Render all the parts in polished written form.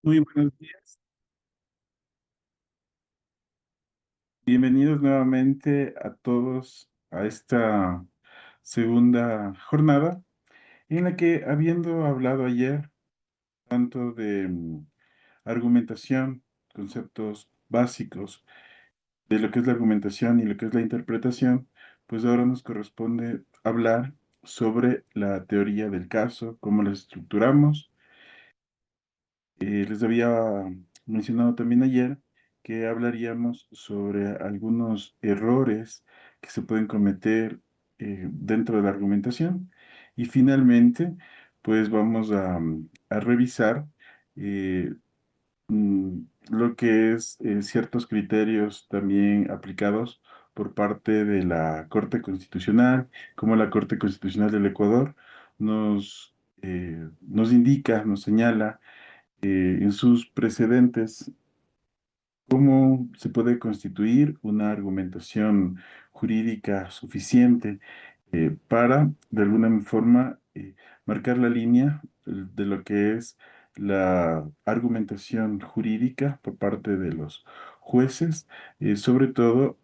Muy buenos días. Bienvenidos nuevamente a todos a esta segunda jornada en la que, habiendo hablado ayer tanto de argumentación, conceptos básicos de lo que es la argumentación y lo que es la interpretación, pues ahora nos corresponde hablar sobre la teoría del caso, cómo la estructuramos. Les había mencionado también ayer que hablaríamos sobre algunos errores que se pueden cometer dentro de la argumentación. Y finalmente, pues vamos a revisar eh, mm, lo que es ciertos criterios también aplicados por parte de la Corte Constitucional, como la Corte Constitucional del Ecuador nos indica, nos señala en sus precedentes cómo se puede constituir una argumentación jurídica suficiente para, de alguna forma, marcar la línea de lo que es la argumentación jurídica por parte de los jueces, sobre todo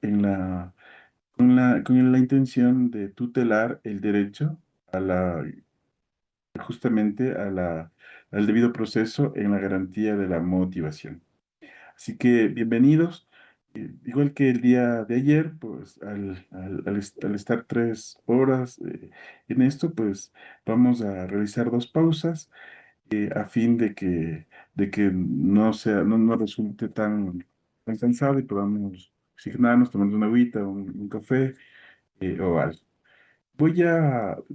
con la intención de tutelar el derecho a justamente al debido proceso en la garantía de la motivación. Así que bienvenidos. Igual que el día de ayer, pues al estar 3 horas en esto, pues vamos a realizar dos pausas a fin de que no resulte tan cansado y podamos oxigenarnos, tomar una agüita, un café o algo.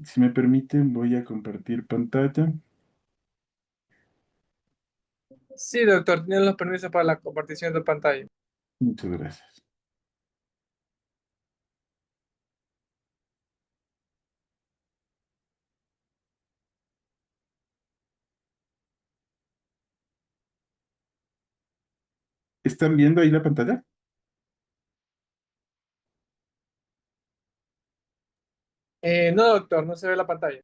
Si me permiten, voy a compartir pantalla. Sí, doctor, tienen los permisos para la compartición de pantalla. Muchas gracias. ¿Están viendo ahí la pantalla? No, doctor, no se ve la pantalla.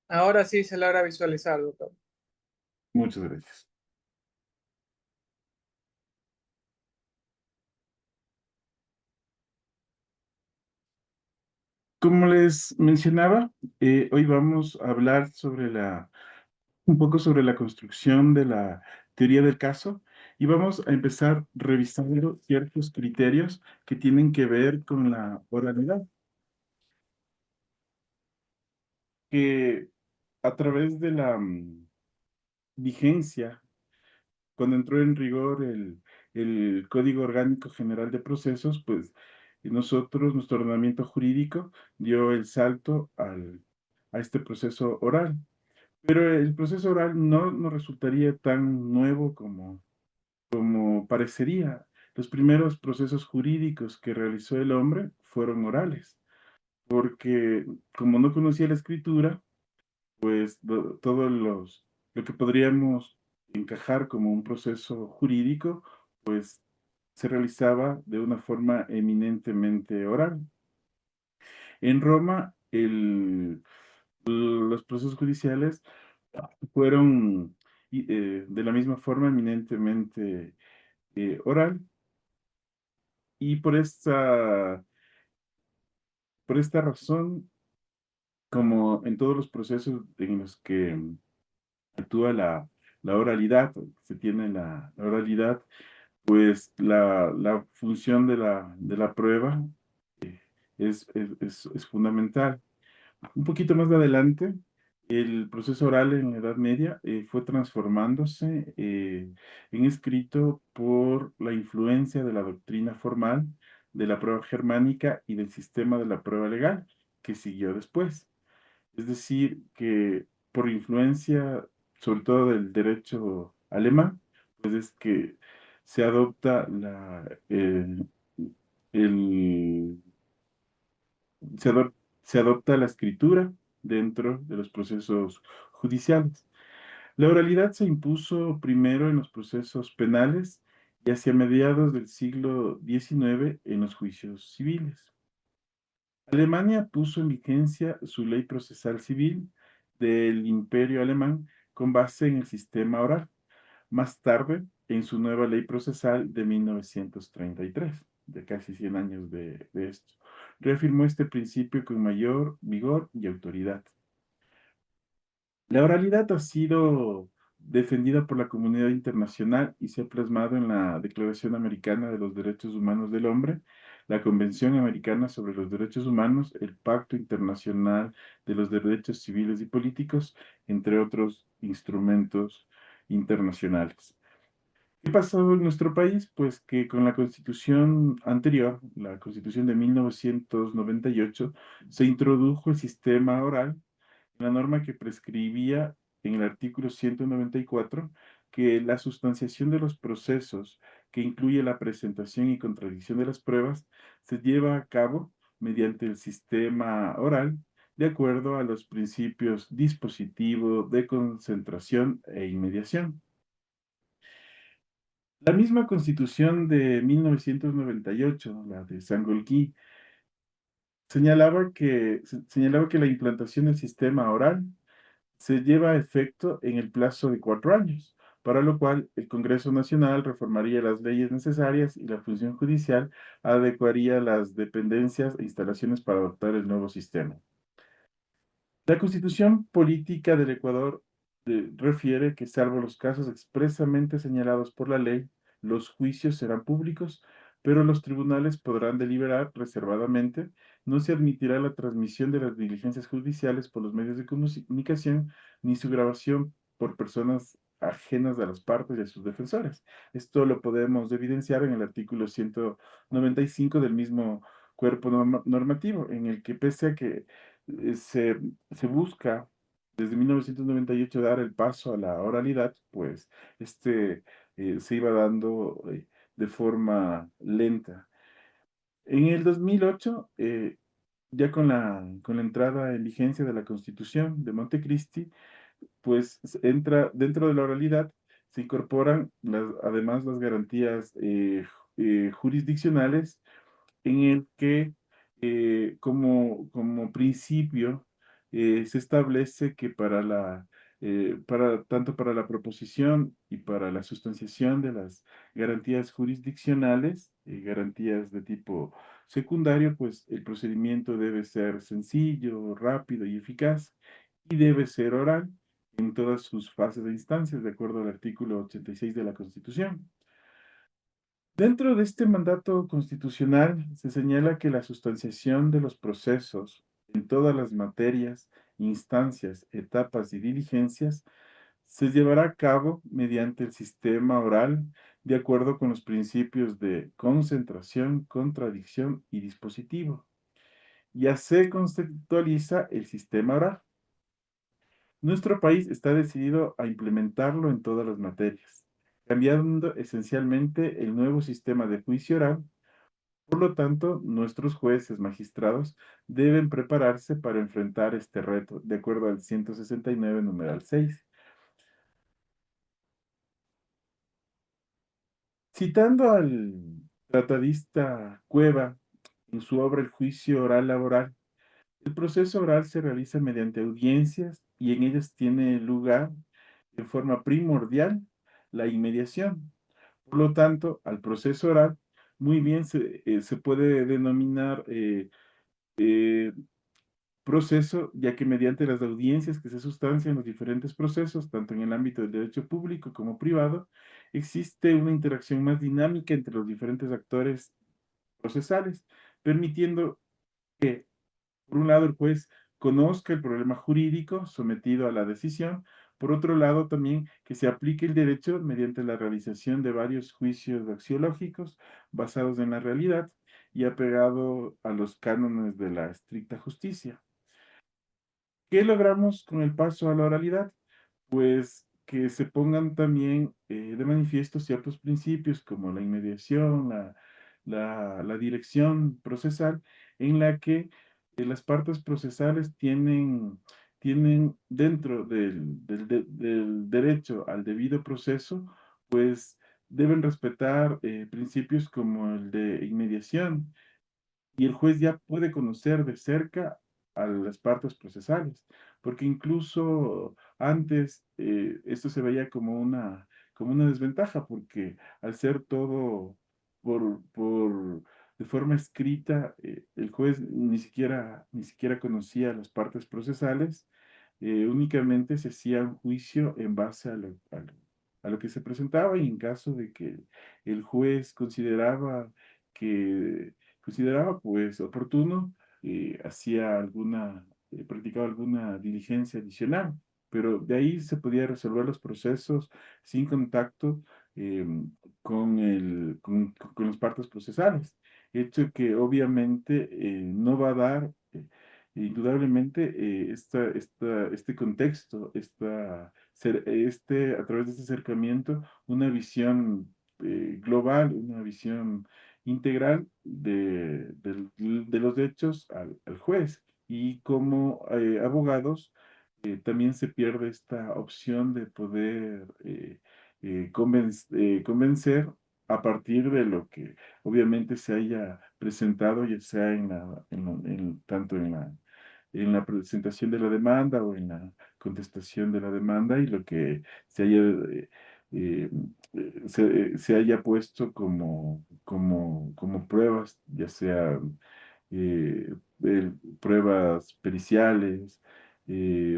Ahora sí se logra visualizar, doctor. Muchas gracias. Como les mencionaba, hoy vamos a hablar un poco sobre la construcción de la teoría del caso y vamos a empezar revisando ciertos criterios que tienen que ver con la oralidad, que a través de la vigencia, cuando entró en rigor el Código Orgánico General de Procesos, pues nuestro ordenamiento jurídico dio el salto a este proceso oral. Pero el proceso oral no nos resultaría tan nuevo como parecería. Los primeros procesos jurídicos que realizó el hombre fueron orales, porque como no conocía la escritura, pues lo que podríamos encajar como un proceso jurídico, pues se realizaba de una forma eminentemente oral. En Roma, los procesos judiciales fueron de la misma forma eminentemente oral y por esta razón, como en todos los procesos en los que actúa la oralidad, se tiene la oralidad, pues la función de la prueba es fundamental. Un poquito más adelante, el proceso oral en la Edad Media fue transformándose en escrito por la influencia de la doctrina formal, de la prueba germánica y del sistema de la prueba legal que siguió después. Es decir, que por influencia, sobre todo del derecho alemán, pues es que se adopta el, se adopta la escritura dentro de los procesos judiciales. La oralidad se impuso primero en los procesos penales y hacia mediados del siglo XIX en los juicios civiles. Alemania puso en vigencia su ley procesal civil del Imperio Alemán con base en el sistema oral. Más tarde, en su nueva ley procesal de 1933, de casi 100 años de esto, reafirmó este principio con mayor vigor y autoridad. La oralidad ha sido defendida por la comunidad internacional y se ha plasmado en la Declaración Americana de los Derechos Humanos del Hombre, la Convención Americana sobre los Derechos Humanos, el Pacto Internacional de los Derechos Civiles y Políticos, entre otros instrumentos internacionales. ¿Qué pasó en nuestro país? Pues que con la constitución anterior, la constitución de 1998, se introdujo el sistema oral, la norma que prescribía en el artículo 194 que la sustanciación de los procesos, que incluye la presentación y contradicción de las pruebas, se lleva a cabo mediante el sistema oral, de acuerdo a los principios dispositivo, de concentración e inmediación. La misma Constitución de 1998, la de Sangolquí, señalaba que la implantación del sistema oral se lleva a efecto en el plazo de 4 años, para lo cual el Congreso Nacional reformaría las leyes necesarias y la función judicial adecuaría las dependencias e instalaciones para adoptar el nuevo sistema. La Constitución Política del Ecuador refiere que, salvo los casos expresamente señalados por la ley, los juicios serán públicos, pero los tribunales podrán deliberar reservadamente. No se admitirá la transmisión de las diligencias judiciales por los medios de comunicación ni su grabación por personas ajenas a las partes y a sus defensores. Esto lo podemos evidenciar en el artículo 195 del mismo cuerpo normativo, en el que pese a que se busca desde 1998 dar el paso a la oralidad, pues este se iba dando de forma lenta. En el 2008, ya con la entrada en vigencia de la Constitución de Montecristi, pues entra dentro de la oralidad, se incorporan además las garantías jurisdiccionales en el que como principio se establece que tanto para la proposición y para la sustanciación de las garantías jurisdiccionales, garantías de tipo secundario, pues el procedimiento debe ser sencillo, rápido y eficaz y debe ser oral en todas sus fases de instancias, de acuerdo al artículo 86 de la Constitución. Dentro de este mandato constitucional se señala que la sustanciación de los procesos en todas las materias, instancias, etapas y diligencias se llevará a cabo mediante el sistema oral de acuerdo con los principios de concentración, contradicción y dispositivo. Ya se conceptualiza el sistema oral. Nuestro país está decidido a implementarlo en todas las materias, cambiando esencialmente el nuevo sistema de juicio oral. Por lo tanto, nuestros jueces magistrados deben prepararse para enfrentar este reto, de acuerdo al 169, numeral 6. Citando al tratadista Cueva en su obra El juicio oral laboral, el proceso oral se realiza mediante audiencias y en ellas tiene lugar en forma primordial la inmediación. Por lo tanto, al proceso oral muy bien se puede denominar eh, proceso, ya que mediante las audiencias que se sustancian los diferentes procesos, tanto en el ámbito del derecho público como privado, existe una interacción más dinámica entre los diferentes actores procesales, permitiendo que, por un lado, el juez conozca el problema jurídico sometido a la decisión, por otro lado, también que se aplique el derecho mediante la realización de varios juicios axiológicos basados en la realidad y apegado a los cánones de la estricta justicia. ¿Qué logramos con el paso a la oralidad? Pues que se pongan también de manifiesto ciertos principios como la inmediación, la dirección procesal, en la que las partes procesales tienen dentro del derecho al debido proceso, pues deben respetar principios como el de inmediación, y el juez ya puede conocer de cerca a las partes procesales, porque incluso antes esto se veía como una desventaja, porque al ser todo de forma escrita, el juez ni siquiera conocía las partes procesales, únicamente se hacía un juicio en base a lo que se presentaba, y en caso de que el juez que consideraba pues oportuno, practicaba alguna diligencia adicional, pero de ahí se podía resolver los procesos sin contacto con las partes procesales, hecho que obviamente no va a dar indudablemente este contexto, a través de este acercamiento, una visión global, una visión integral de los hechos al juez. Y como abogados, también se pierde esta opción de poder convencer a partir de lo que obviamente se haya presentado, ya sea tanto en la presentación de la demanda o en la contestación de la demanda, y lo que se haya, eh, se haya puesto como pruebas, ya sea pruebas periciales,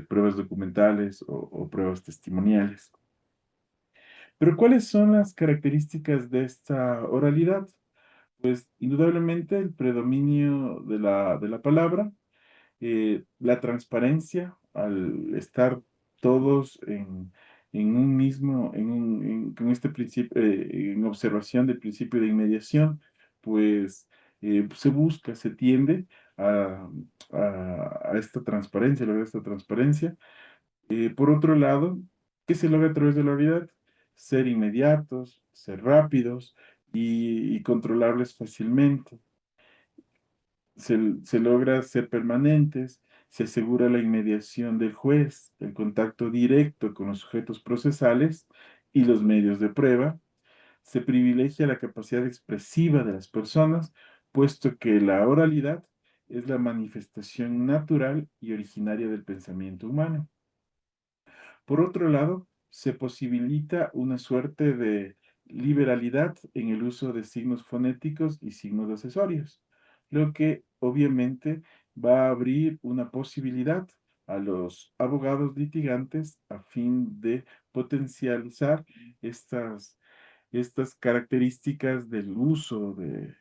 pruebas documentales o pruebas testimoniales. Pero ¿cuáles son las características de esta oralidad? Pues indudablemente el predominio de la palabra, la transparencia, al estar todos en un mismo, con este principio, en observación del principio de inmediación, pues se tiende a, a esta transparencia, lograr esta transparencia. Por otro lado, ¿qué se logra a través de la oralidad? Ser inmediatos, ser rápidos y controlables fácilmente. Se logra ser permanentes, se asegura la inmediación del juez, el contacto directo con los sujetos procesales y los medios de prueba, se privilegia la capacidad expresiva de las personas, puesto que la oralidad es la manifestación natural y originaria del pensamiento humano. Por otro lado, se posibilita una suerte de liberalidad en el uso de signos fonéticos y signos accesorios, lo que obviamente va a abrir una posibilidad a los abogados litigantes a fin de potencializar estas estas características del uso de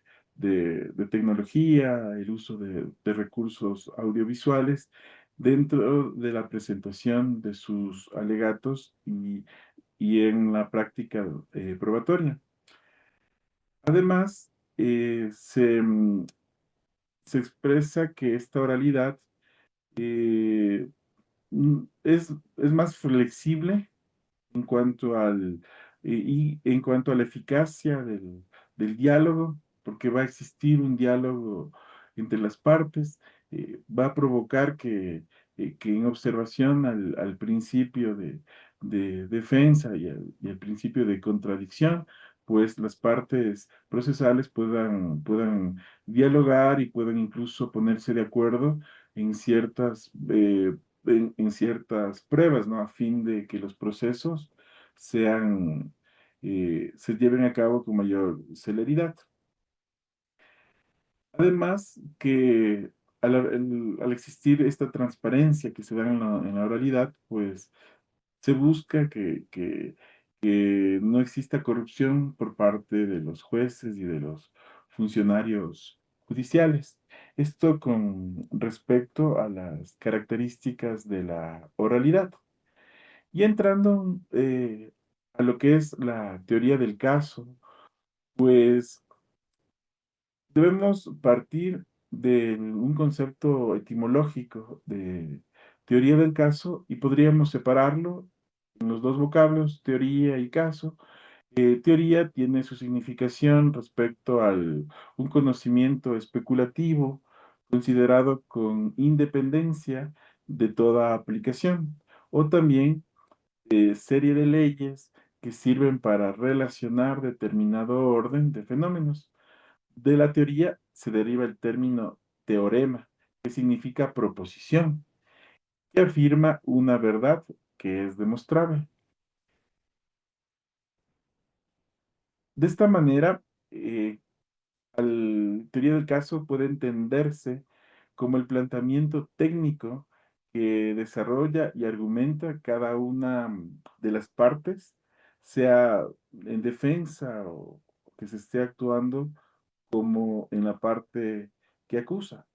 tecnología, el uso de recursos audiovisuales dentro de la presentación de sus alegatos y en la práctica probatoria. Además, se expresa que esta oralidad eh, es más flexible en cuanto y en cuanto a la eficacia del diálogo, porque va a existir un diálogo entre las partes, va a provocar que en observación al principio de defensa y al principio de contradicción, pues las partes procesales puedan dialogar y puedan incluso ponerse de acuerdo en en ciertas pruebas, ¿no? A fin de que los procesos se lleven a cabo con mayor celeridad. Además, que al existir esta transparencia que se da en la oralidad, pues se busca que no exista corrupción por parte de los jueces y de los funcionarios judiciales. Esto con respecto a las características de la oralidad. Y entrando a lo que es la teoría del caso, pues debemos partir de un concepto etimológico de teoría del caso, y podríamos separarlo en los dos vocablos, teoría y caso. Teoría tiene su significación respecto un conocimiento especulativo considerado con independencia de toda aplicación. O también serie de leyes que sirven para relacionar determinado orden de fenómenos. De la teoría se deriva el término teorema, que significa proposición, que afirma una verdad que es demostrable. De esta manera, teoría del caso puede entenderse como el planteamiento técnico que desarrolla y argumenta cada una de las partes, sea en defensa o que se esté actuando como en la parte que acusa.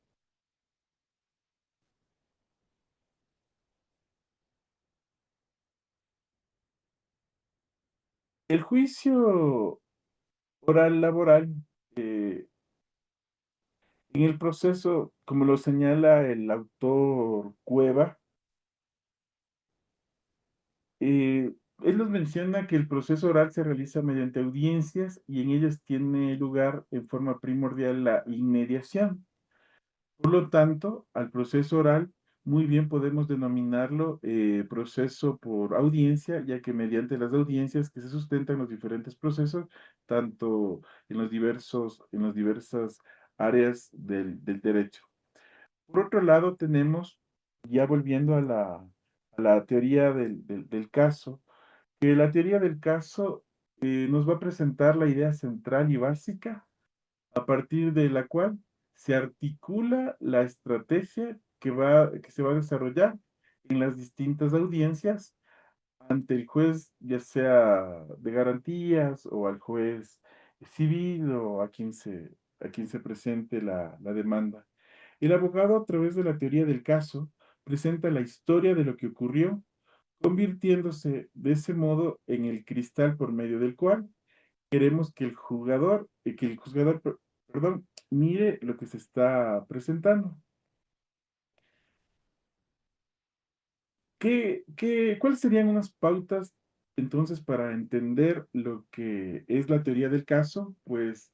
El juicio oral laboral, eh, en el proceso, como lo señala el autor Cueva, Eh, él nos menciona que el proceso oral se realiza mediante audiencias y en ellas tiene lugar en forma primordial la inmediación. Por lo tanto, al proceso oral muy bien podemos denominarlo proceso por audiencia, ya que mediante las audiencias que se sustentan los diferentes procesos, tanto en las diversas áreas del derecho. Por otro lado, tenemos, ya volviendo a la teoría del caso, que la teoría del caso nos va a presentar la idea central y básica a partir de la cual se articula la estrategia que se va a desarrollar en las distintas audiencias ante el juez, ya sea de garantías o al juez civil o a quien se presente la demanda. El abogado, a través de la teoría del caso, presenta la historia de lo que ocurrió, convirtiéndose de ese modo en el cristal por medio del cual queremos que el juzgador, perdón, mire lo que se está presentando. ¿Cuáles serían unas pautas entonces para entender lo que es la teoría del caso? Pues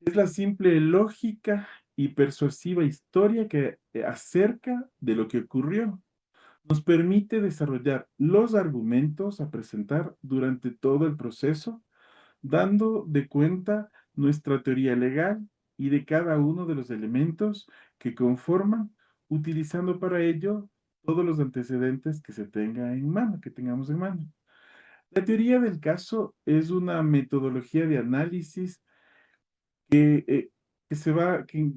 es la simple lógica y persuasiva historia que acerca de lo que ocurrió. Nos permite desarrollar los argumentos a presentar durante todo el proceso, dando de cuenta nuestra teoría legal y de cada uno de los elementos que conforman, utilizando para ello todos los antecedentes que se tenga en mano, que tengamos en mano. La teoría del caso es una metodología de análisis que, que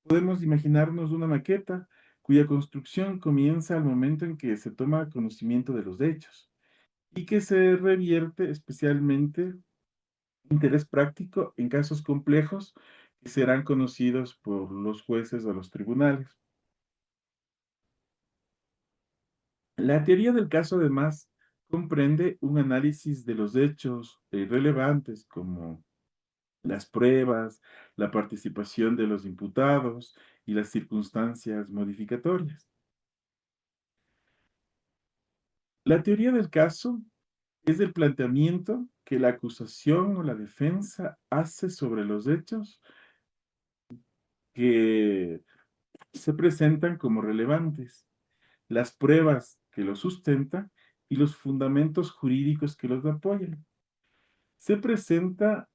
podemos imaginarnos una maqueta cuya construcción comienza al momento en que se toma conocimiento de los hechos y que se revierte especialmente interés práctico en casos complejos que serán conocidos por los jueces o los tribunales. La teoría del caso, además, comprende un análisis de los hechos relevantes como las pruebas, la participación de los imputados y las circunstancias modificatorias. La teoría del caso es el planteamiento que la acusación o la defensa hace sobre los hechos que se presentan como relevantes, las pruebas que los sustentan y los fundamentos jurídicos que los apoyan. Se presenta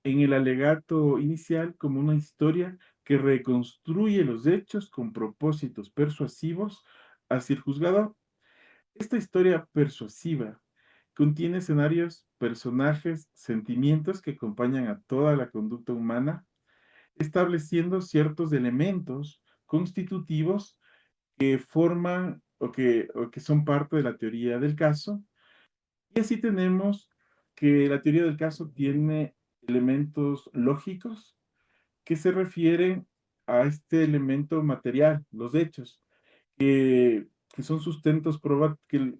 en el alegato inicial como una historia que reconstruye los hechos con propósitos persuasivos hacia el juzgador. Esta historia persuasiva contiene escenarios, personajes, sentimientos que acompañan a toda la conducta humana, estableciendo ciertos elementos constitutivos que forman o que son parte de la teoría del caso. Y así tenemos que la teoría del caso tiene elementos lógicos que se refieren a este elemento material, los hechos, que son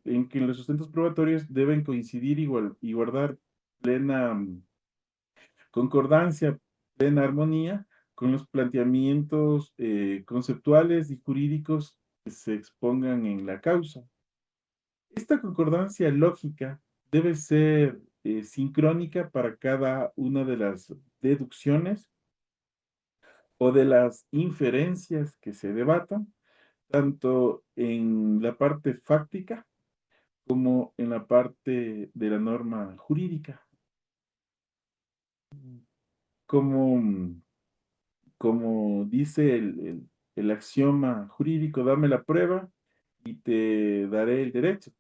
en que los sustentos probatorios deben coincidir y guardar plena concordancia, plena armonía con los planteamientos conceptuales y jurídicos que se expongan en la causa. Esta concordancia lógica debe ser sincrónica para cada una de las deducciones o de las inferencias que se debatan, tanto en la parte fáctica como en la parte de la norma jurídica. Como, como dice el axioma jurídico, dame la prueba y te daré el derecho.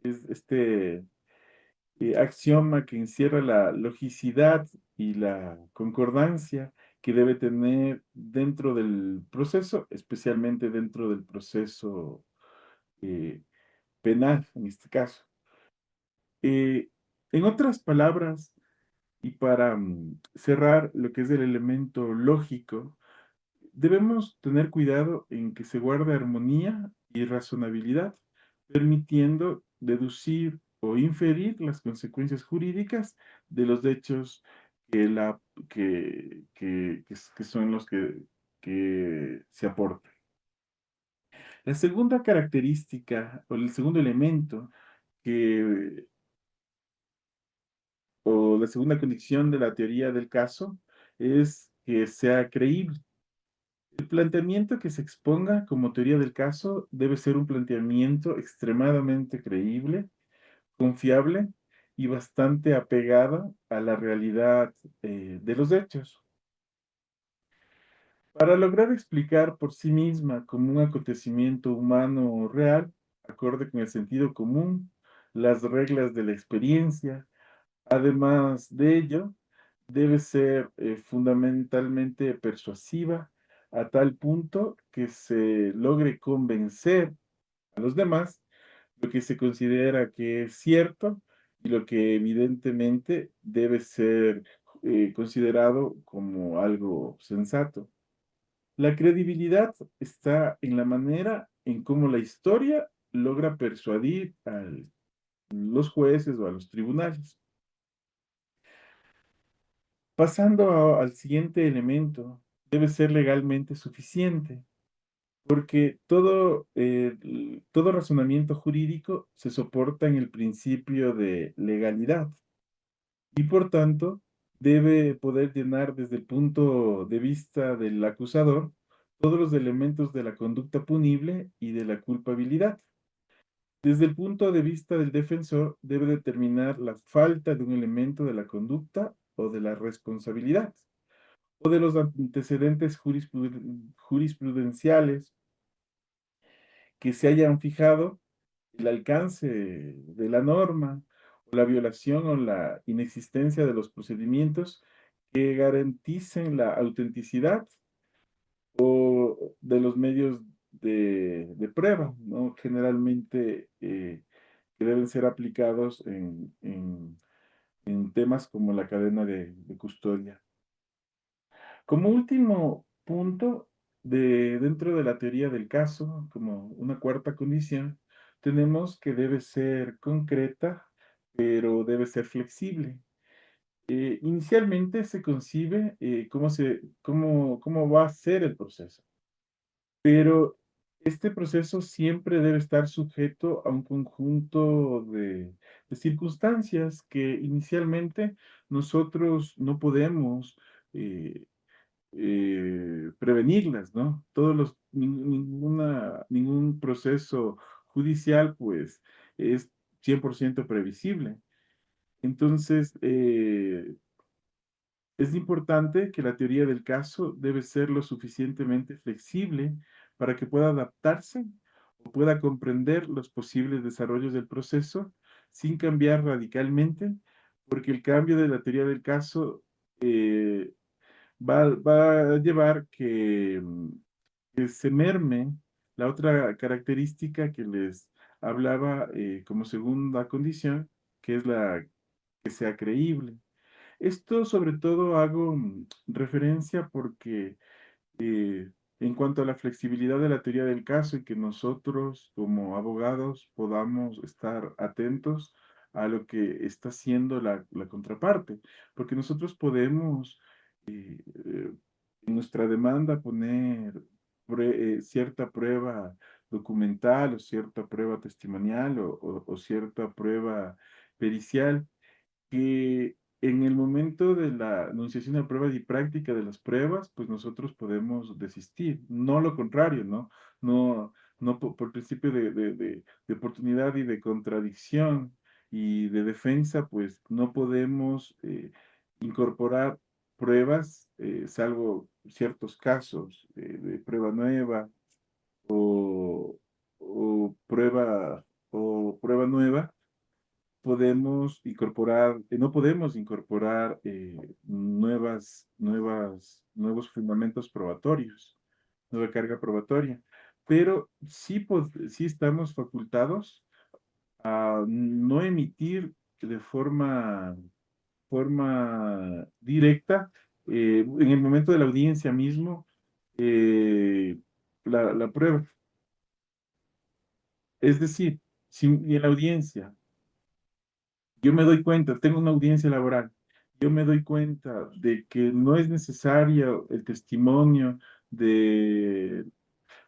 Es este axioma que encierra la logicidad y la concordancia que debe tener dentro del proceso, especialmente dentro del proceso eh, penal, en este caso. Eh, en otras palabras, y para cerrar lo que es el elemento lógico, debemos tener cuidado en que se guarde armonía y razonabilidad, permitiendo deducir o inferir las consecuencias jurídicas de los hechos que, que son los que se aportan. La segunda característica o el segundo elemento que, o la segunda condición de la teoría del caso es que sea creíble. El planteamiento que se exponga como teoría del caso debe ser un planteamiento extremadamente creíble, confiable y bastante apegada a la realidad de los hechos. Para lograr explicar por sí misma como un acontecimiento humano real, acorde con el sentido común, las reglas de la experiencia, además de ello, debe ser fundamentalmente persuasiva a tal punto que se logre convencer a los demás lo que se considera que es cierto y lo que evidentemente debe ser considerado como algo sensato. La credibilidad está en la manera en cómo la historia logra persuadir a los jueces o a los tribunales. Pasando al siguiente elemento, debe ser legalmente suficiente, porque todo razonamiento jurídico se soporta en el principio de legalidad y por tanto debe poder llenar desde el punto de vista del acusador todos los elementos de la conducta punible y de la culpabilidad. Desde el punto de vista del defensor, debe determinar la falta de un elemento de la conducta o de la responsabilidad o de los antecedentes jurisprudenciales que se hayan fijado, el alcance de la norma, o la violación o la inexistencia de los procedimientos que garanticen la autenticidad o de los medios de prueba, ¿no? Generalmente que deben ser aplicados en temas como la cadena de custodia. Como último punto, dentro de la teoría del caso, como una cuarta condición, tenemos que debe ser concreta, pero debe ser flexible. Inicialmente se concibe cómo va a ser el proceso, pero este proceso siempre debe estar sujeto a un conjunto de circunstancias que inicialmente nosotros no podemos eh, prevenirlas, ¿no? Ningún proceso judicial, pues, es 100% previsible. Entonces, es importante que la teoría del caso debe ser lo suficientemente flexible para que pueda adaptarse o pueda comprender los posibles desarrollos del proceso sin cambiar radicalmente, porque el cambio de la teoría del caso eh, va a llevar que se merme la otra característica que les hablaba como segunda condición, que es la que sea creíble. Esto sobre todo hago referencia porque eh, en cuanto a la flexibilidad de la teoría del caso y que nosotros como abogados podamos estar atentos a lo que está haciendo la contraparte, porque nosotros podemos en nuestra demanda poner cierta prueba documental o cierta prueba testimonial o cierta prueba pericial en el momento de la enunciación de pruebas y práctica de las pruebas, pues nosotros podemos desistir, no lo contrario, ¿no? No, no por principio de oportunidad y de contradicción y de defensa, pues no podemos incorporar pruebas, salvo ciertos casos de prueba nueva o, o prueba o prueba nueva no podemos incorporar nuevos fundamentos probatorios, nueva carga probatoria, pero sí, sí estamos facultados a no emitir de forma directa, en el momento de la audiencia mismo, eh, la prueba. Es decir, si en la audiencia yo me doy cuenta, tengo una audiencia laboral, yo me doy cuenta de que no es necesario el testimonio de,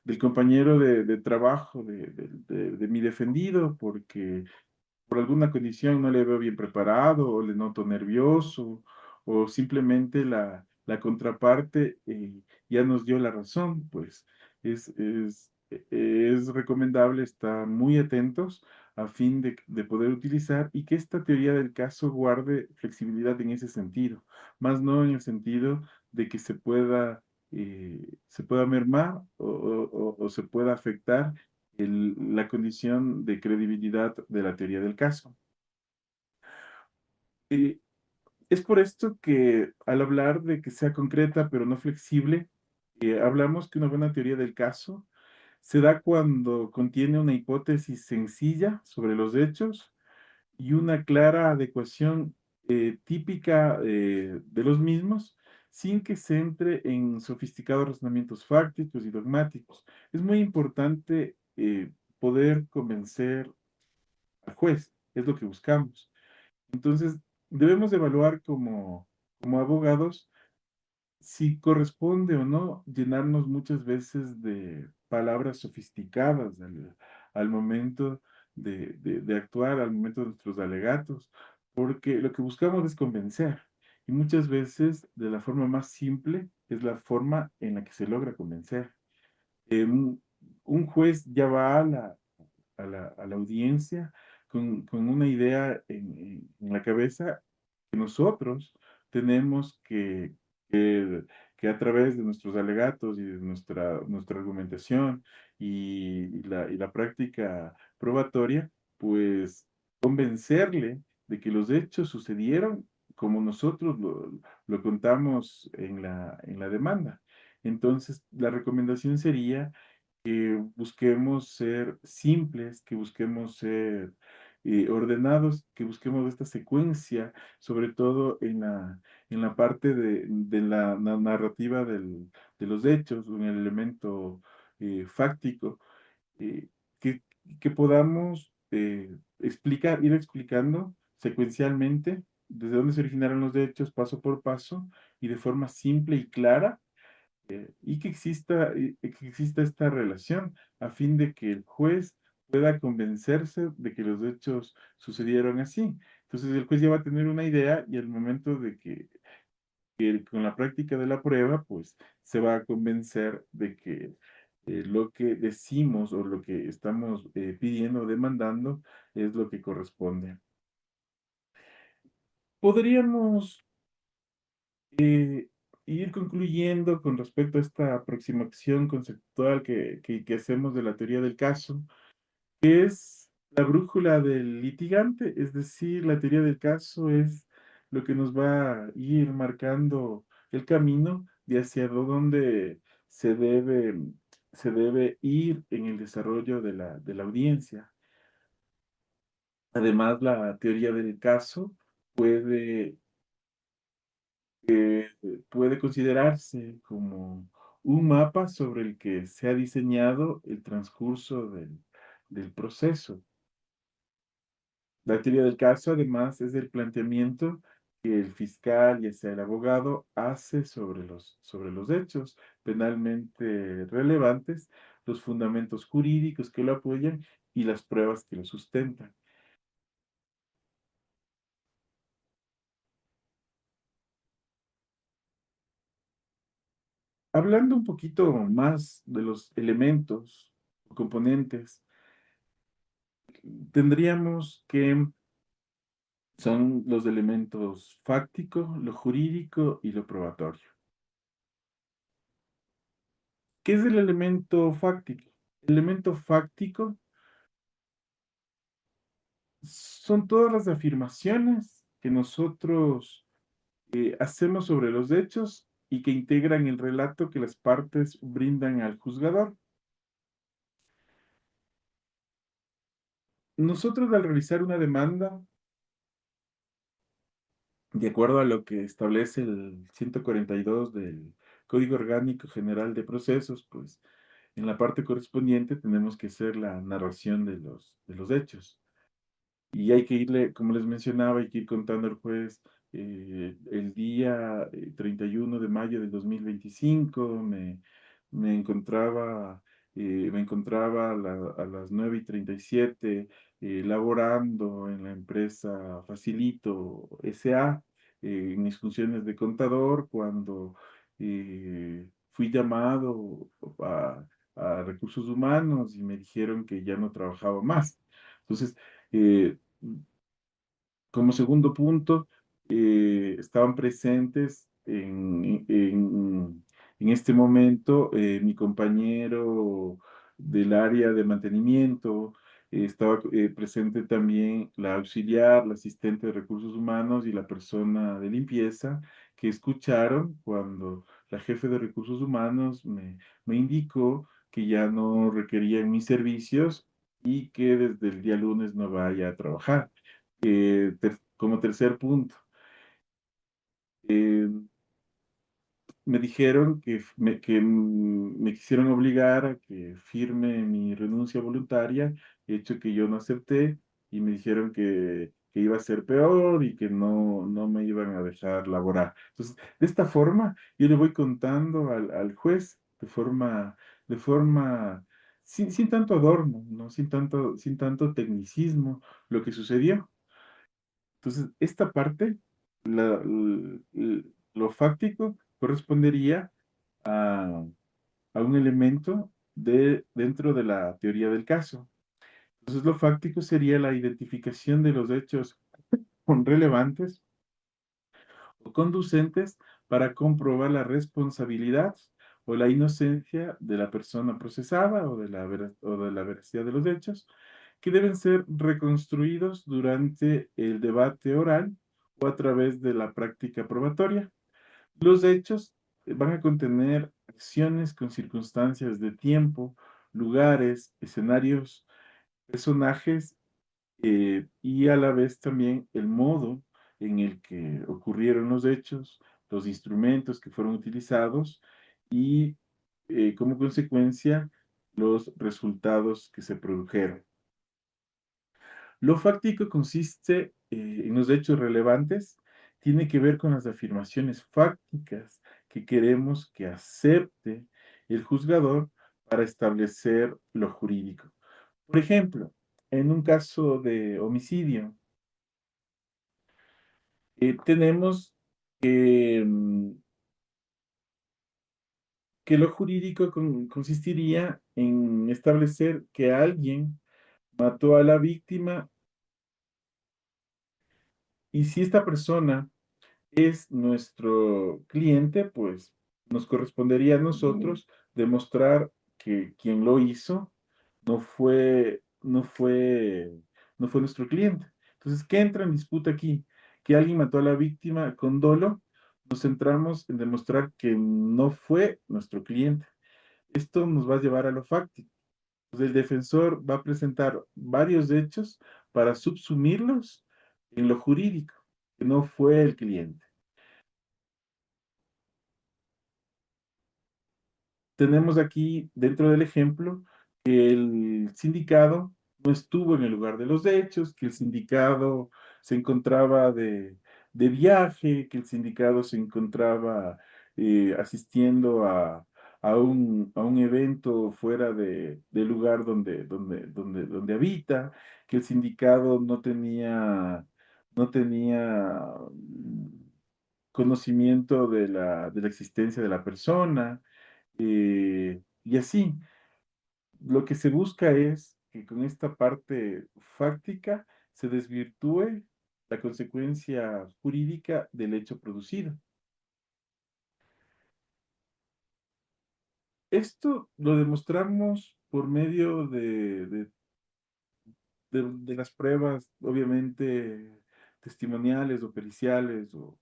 del compañero de trabajo de mi defendido, porque por alguna condición no le veo bien preparado o le noto nervioso o simplemente la contraparte ya nos dio la razón, pues es recomendable estar muy atentos a fin de poder utilizar y que esta teoría del caso guarde flexibilidad en ese sentido, más no en el sentido de que se pueda mermar o se pueda afectar la condición de credibilidad de la teoría del caso. Eh, es por esto que al hablar de que sea concreta pero no flexible, hablamos que una buena teoría del caso se da cuando contiene una hipótesis sencilla sobre los hechos y una clara adecuación típica de los mismos, sin que se entre en sofisticados razonamientos fácticos y dogmáticos. Es muy importante poder convencer al juez, es lo que buscamos. Entonces, debemos evaluar como abogados si corresponde o no llenarnos muchas veces de palabras sofisticadas al momento de actuar, al momento de nuestros alegatos, porque lo que buscamos es convencer. Y muchas veces de la forma más simple es la forma en la que se logra convencer. Un, un juez ya va a la audiencia con una idea en la cabeza que nosotros tenemos que a través de nuestros alegatos y de nuestra argumentación y la práctica probatoria, pues convencerle de que los hechos sucedieron como nosotros lo contamos en la demanda. Entonces, la recomendación sería que busquemos ser simples, que busquemos ser ordenados, que busquemos esta secuencia, sobre todo en la parte de la narrativa de los hechos, en el elemento fáctico, eh, que, que podamos ir explicando secuencialmente desde dónde se originaron los hechos, paso por paso, y de forma simple y clara y que exista esta relación a fin de que el juez pueda convencerse de que los hechos sucedieron así. Entonces el juez ya va a tener una idea y al momento de que con la práctica de la prueba, pues se va a convencer de que lo que decimos o lo que estamos pidiendo o demandando es lo que corresponde. Podríamos ir concluyendo con respecto a esta aproximación conceptual que hacemos de la teoría del caso, que es la brújula del litigante, es decir, la teoría del caso es lo que nos va a ir marcando el camino de hacia dónde se debe, se debe ir en el desarrollo de la audiencia. Además, la teoría del caso puede puede considerarse como un mapa sobre el que se ha diseñado el transcurso del proceso. La teoría del caso, además, es el planteamiento que el fiscal, ya sea el abogado, hace sobre los hechos penalmente relevantes, los fundamentos jurídicos que lo apoyan y las pruebas que lo sustentan. hablando un poquito más de los elementos o componentes, tendríamos que son los elementos fáctico, lo jurídico y lo probatorio. ¿Qué es el elemento fáctico? El elemento fáctico son todas las afirmaciones que nosotros hacemos sobre los hechos y que integran el relato que las partes brindan al juzgador. Nosotros al realizar una demanda, de acuerdo a lo que establece el 142 del Código Orgánico General de Procesos, pues en la parte correspondiente tenemos que hacer la narración de los hechos. Y hay que irle, como les mencionaba, hay que ir contando al juez el día 31 de mayo del 2025, me encontraba a las 9:37 laborando en la empresa Facilito S.A. En mis funciones de contador cuando fui llamado a recursos humanos y me dijeron que ya no trabajaba más. Entonces, eh, como segundo punto, estaban presentes en este momento mi compañero del área de mantenimiento, estaba presente también la auxiliar, la asistente de recursos humanos y la persona de limpieza que escucharon cuando la jefe de recursos humanos me indicó que ya no requerían mis servicios y que desde el día lunes no vaya a trabajar. Como tercer punto, eh, me dijeron me quisieron obligar a que firme mi renuncia voluntaria, hecho que yo no acepté, y me dijeron que iba a ser peor y que no me iban a dejar laborar. Entonces, de esta forma, yo le voy contando al juez de forma, sin tanto adorno, ¿no? Sin tanto tecnicismo, lo que sucedió. Entonces, esta parte, lo fáctico, correspondería a, a un elemento dentro de la teoría del caso. Entonces, lo fáctico sería la identificación de los hechos con relevantes o conducentes para comprobar la responsabilidad o la inocencia de la persona procesada o de la veracidad de los hechos, que deben ser reconstruidos durante el debate oral o a través de la práctica probatoria. Los hechos van a contener acciones con circunstancias de tiempo, lugares, escenarios, personajes y a la vez también el modo en el que ocurrieron los hechos, los instrumentos que fueron utilizados y como consecuencia los resultados que se produjeron. Lo fáctico consiste en los hechos relevantes, tiene que ver con las afirmaciones fácticas que queremos que acepte el juzgador para establecer lo jurídico. Por ejemplo, en un caso de homicidio, tenemos que, que lo jurídico consistiría en establecer que alguien mató a la víctima y si esta persona es nuestro cliente, pues nos correspondería a nosotros demostrar que quien lo hizo no fue, no fue, no fue nuestro cliente. Entonces, ¿qué entra en disputa aquí? Que alguien mató a la víctima con dolo, nos centramos en demostrar que no fue nuestro cliente. Esto nos va a llevar a lo fáctico. Pues el defensor va a presentar varios hechos para subsumirlos en lo jurídico, que no fue el cliente. Tenemos aquí dentro del ejemplo que el sindicado no estuvo en el lugar de los hechos, que el sindicado se encontraba de viaje, que el sindicado se encontraba asistiendo a un evento fuera del lugar donde habita, que el sindicado no tenía conocimiento de la existencia de la persona, Y así, lo que se busca es que con esta parte fáctica se desvirtúe la consecuencia jurídica del hecho producido. Esto lo demostramos por medio de las pruebas, obviamente testimoniales o periciales o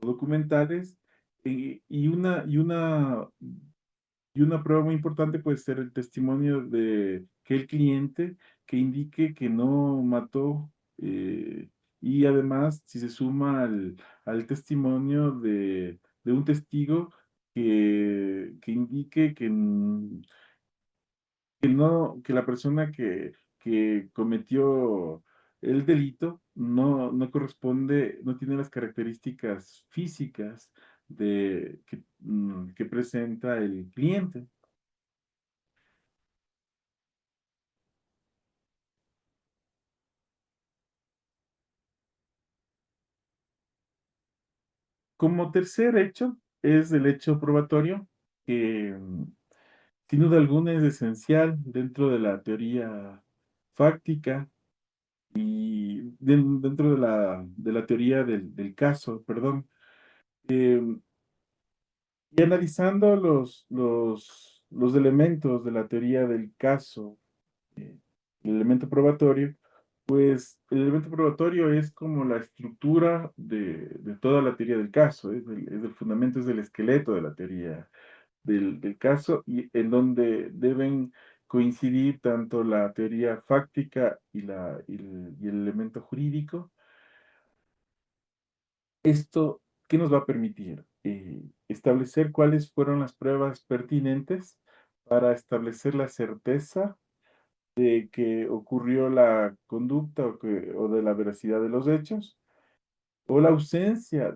documentales, y una prueba muy importante puede ser el testimonio de que el cliente que indique que no mató, y además si se suma al testimonio de un testigo que indique que no, que la persona que cometió el delito no corresponde, no tiene las características físicas que presenta el cliente. Como tercer hecho es el hecho probatorio, que sin duda alguna es esencial dentro de la teoría fáctica y dentro de la teoría del caso, perdón. Em, y analizando los elementos de la teoría del caso, eh, el elemento probatorio, pues el elemento probatorio es como la estructura de toda la teoría del caso, es el fundamento, es el esqueleto de la teoría del caso, y en donde deben coincidir tanto la teoría fáctica y el elemento jurídico. Esto, ¿qué nos va a permitir? Establecer cuáles fueron las pruebas pertinentes para establecer la certeza de que ocurrió la conducta o de la veracidad de los hechos, o la ausencia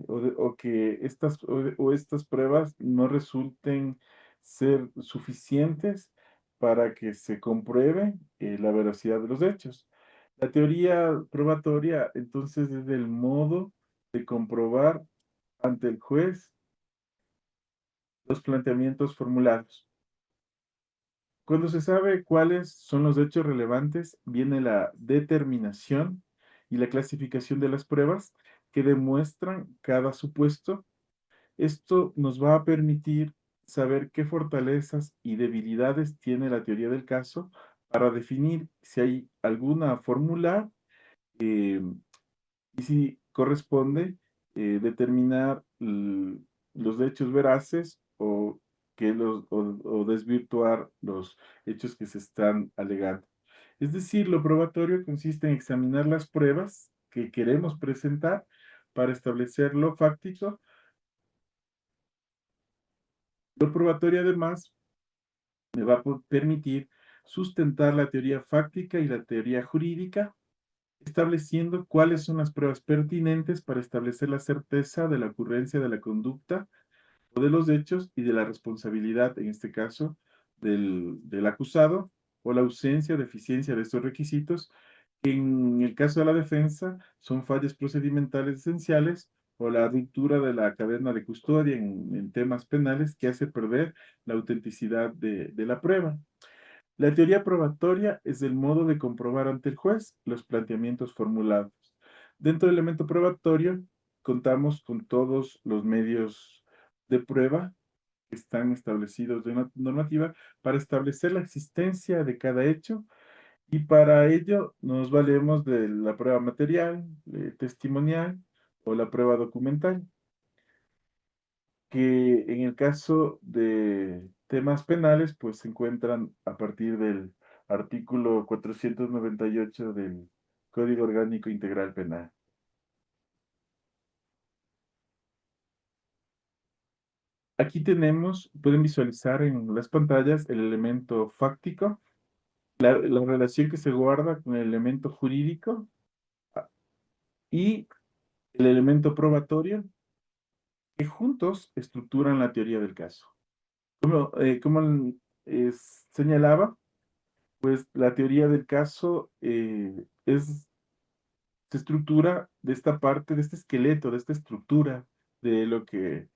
o que o estas pruebas no resulten ser suficientes para que se compruebe la veracidad de los hechos. La teoría probatoria, entonces, es el modo de comprobar ante el juez los planteamientos formulados. Cuando se sabe cuáles son los hechos relevantes, viene la determinación y la clasificación de las pruebas que demuestran cada supuesto. Esto nos va a permitir saber qué fortalezas y debilidades tiene la teoría del caso para definir si hay alguna fórmula, eh, y si corresponde determinar los hechos veraces o desvirtuar los hechos que se están alegando. Es decir, lo probatorio consiste en examinar las pruebas que queremos presentar para establecer lo fáctico. Lo probatorio, además, me va a permitir sustentar la teoría fáctica y la teoría jurídica, estableciendo cuáles son las pruebas pertinentes para establecer la certeza de la ocurrencia de la conducta o de los hechos y de la responsabilidad, en este caso, del acusado, o la ausencia o deficiencia de estos requisitos, que en el caso de la defensa son fallas procedimentales esenciales o la ruptura de la cadena de custodia en temas penales que hace perder la autenticidad de la prueba. La teoría probatoria es el modo de comprobar ante el juez los planteamientos formulados. Dentro del elemento probatorio, contamos con todos los medios de prueba que están establecidos de una normativa para establecer la existencia de cada hecho, y para ello nos valemos de la prueba material, testimonial o la prueba documental, que en el caso de temas penales, pues se encuentran a partir del artículo 498 del Código Orgánico Integral Penal. Aquí tenemos, pueden visualizar en las pantallas el elemento fáctico, la relación que se guarda con el elemento jurídico ah, y el elemento probatorio, que juntos estructuran la teoría del caso. Como señalaba, pues la teoría del caso se estructura de esta parte, de este esqueleto, de esta estructura, de lo que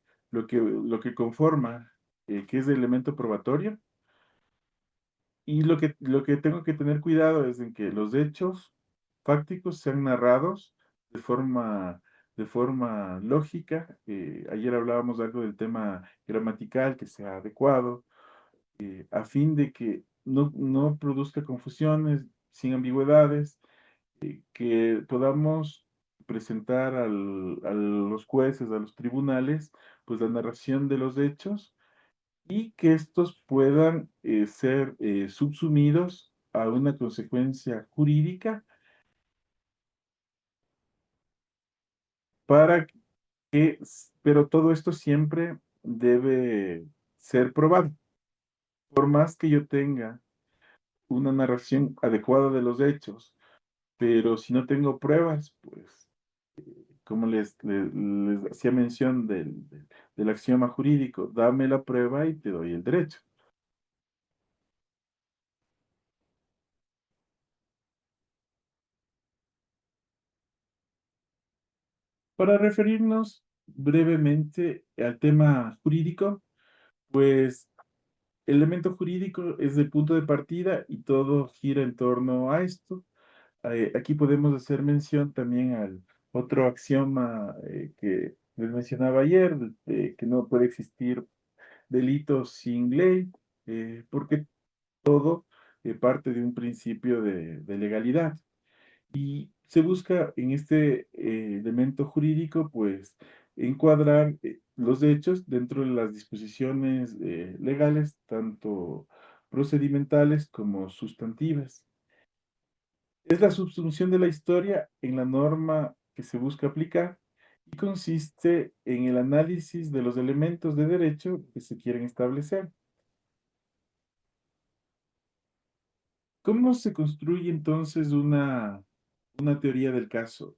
conforma. que es el elemento probatorio. Y lo que tengo que tener cuidado es en que los hechos fácticos sean narrados de forma, de forma lógica. Ayer hablábamos algo del tema gramatical, que sea adecuado, a fin de que no produzca confusiones, sin ambigüedades, que podamos presentar a los jueces, a los tribunales, pues la narración de los hechos y que estos puedan ser subsumidos a una consecuencia jurídica para pero todo esto siempre debe ser probado. Por más que yo tenga una narración adecuada de los hechos, pero si no tengo pruebas, pues, como les hacía mención del axioma jurídico, dame la prueba y te doy el derecho. Para referirnos brevemente al tema jurídico, pues el elemento jurídico es el punto de partida y todo gira en torno a esto. Aquí podemos hacer mención también al otro axioma que les mencionaba ayer, de que no puede existir delito sin ley, porque todo parte de un principio de legalidad. Y se busca en este elemento jurídico, pues, encuadrar los hechos dentro de las disposiciones legales, tanto procedimentales como sustantivas. Es la subsunción de la historia en la norma que se busca aplicar y consiste en el análisis de los elementos de derecho que se quieren establecer. ¿Cómo se construye entonces una teoría del caso?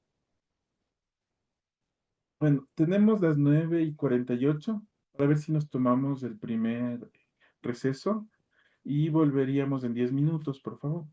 Bueno, tenemos las 9:48 para ver si nos tomamos el primer receso y volveríamos en 10 minutos, por favor.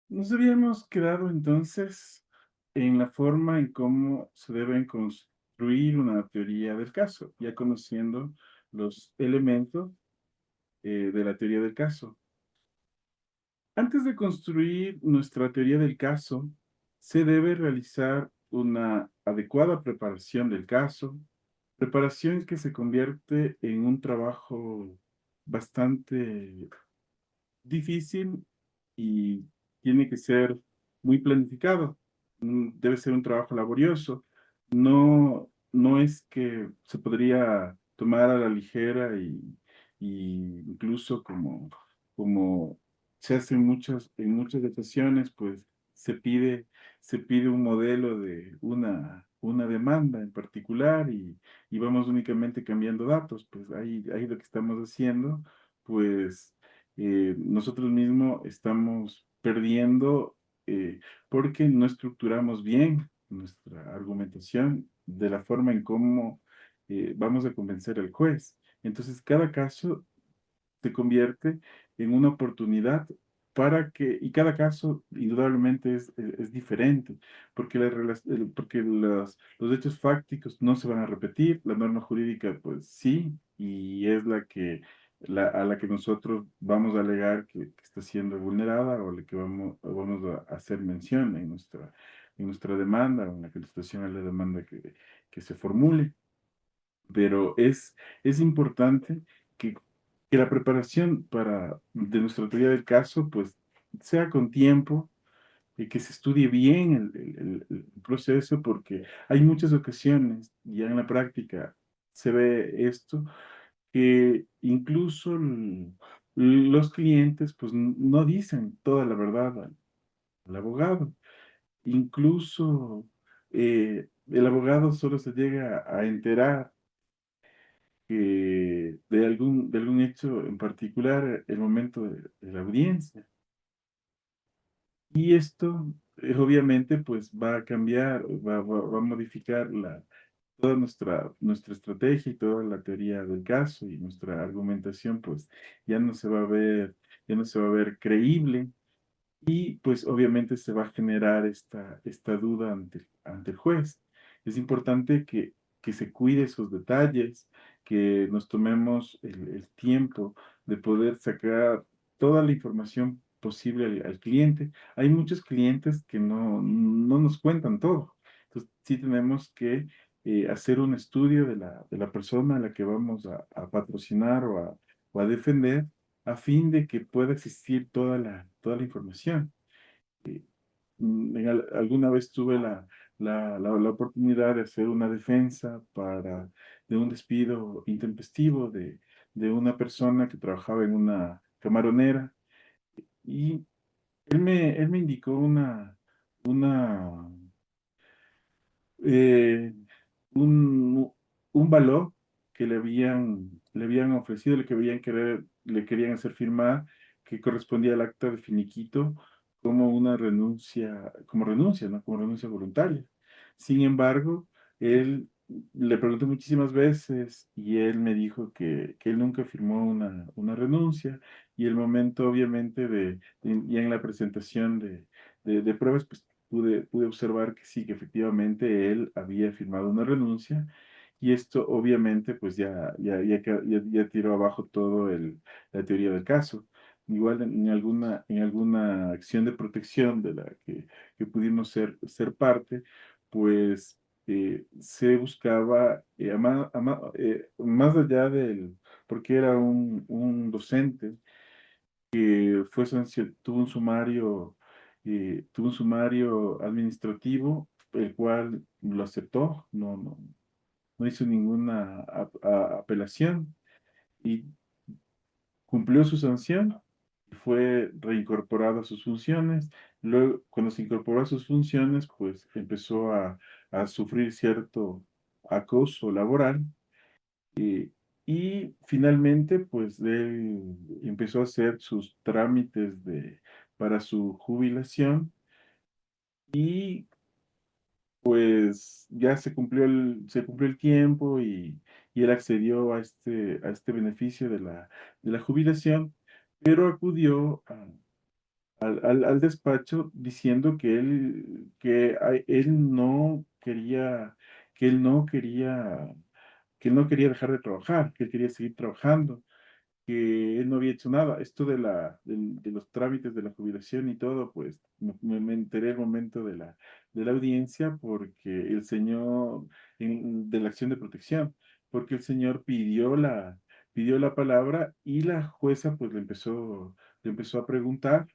Nos habíamos quedado entonces en la forma en cómo se deben construir una teoría del caso, ya conociendo los elementos de la teoría del caso. Antes de construir nuestra teoría del caso, se debe realizar una adecuada preparación del caso, preparación que se convierte en un trabajo bastante difícil y tiene que ser muy planificado. Debe ser un trabajo laborioso. No es que se podría tomar a la ligera y incluso como se hace en muchas ocasiones, pues se pide un modelo de una demanda en particular y vamos únicamente cambiando datos. Pues ahí lo que estamos haciendo, pues nosotros mismos estamos perdiendo porque no estructuramos bien nuestra argumentación de la forma en cómo vamos a convencer al juez. Entonces, cada caso se convierte en una oportunidad y cada caso indudablemente es diferente, porque, porque los hechos fácticos no se van a repetir, la norma jurídica pues sí, y es a la que nosotros vamos a alegar que está siendo vulnerada o a la que vamos a hacer mención en nuestra demanda o en la contestación a la demanda que se formule. Pero es importante que, que la preparación de nuestra teoría del caso, pues, sea con tiempo y que se estudie bien el proceso, porque hay muchas ocasiones, ya en la práctica se ve esto, que incluso los clientes pues no dicen toda la verdad al abogado. Incluso el abogado solo se llega a enterar de algún hecho en particular el momento de la audiencia. Y esto obviamente pues va a cambiar, va a modificar toda nuestra estrategia y toda la teoría del caso y nuestra argumentación pues ya no se va a ver, ya no se va a ver creíble. Y pues obviamente se va a generar esta duda ante el juez. Es importante que se cuide esos detalles, que nos tomemos el tiempo de poder sacar toda la información posible al cliente. Hay muchos clientes que no nos cuentan todo. Entonces sí tenemos que hacer un estudio de la persona a la que vamos a patrocinar o a defender a fin de que pueda existir toda la información. Eh, Alguna vez tuve la oportunidad de hacer una defensa de un despido intempestivo de una persona que trabajaba en una camaronera y él me indicó una, eh, un, un valor que le habían ofrecido, le querían hacer firmar, que correspondía al acta de finiquito como una renuncia, como renuncia, ¿no? Como renuncia voluntaria. Sin embargo, él le pregunté muchísimas veces y él me dijo que él nunca firmó una renuncia y el momento, obviamente, ya en la presentación de pruebas, pues pude observar que sí, que efectivamente él había firmado una renuncia y esto obviamente pues ya tiró abajo todo la teoría del caso. Igual en alguna acción de protección de la que pudimos ser parte, pues se buscaba, más allá porque era un docente, tuvo un sumario administrativo, el cual lo aceptó, no hizo ninguna apelación y cumplió su sanción y fue reincorporado a sus funciones. Luego, cuando se incorporó a sus funciones, pues empezó a sufrir cierto acoso laboral. Y finalmente, pues él empezó a hacer sus trámites para su jubilación y pues ya se cumplió el tiempo y él accedió a este beneficio de la jubilación, pero acudió al despacho diciendo él no quería, que él no quería, que él no quería dejar de trabajar, que él quería seguir trabajando, que él no había hecho nada. Esto de los trámites de la jubilación y todo, pues me enteré el momento de la audiencia porque el señor, de la acción de protección, porque el señor pidió la palabra y la jueza pues le empezó a preguntar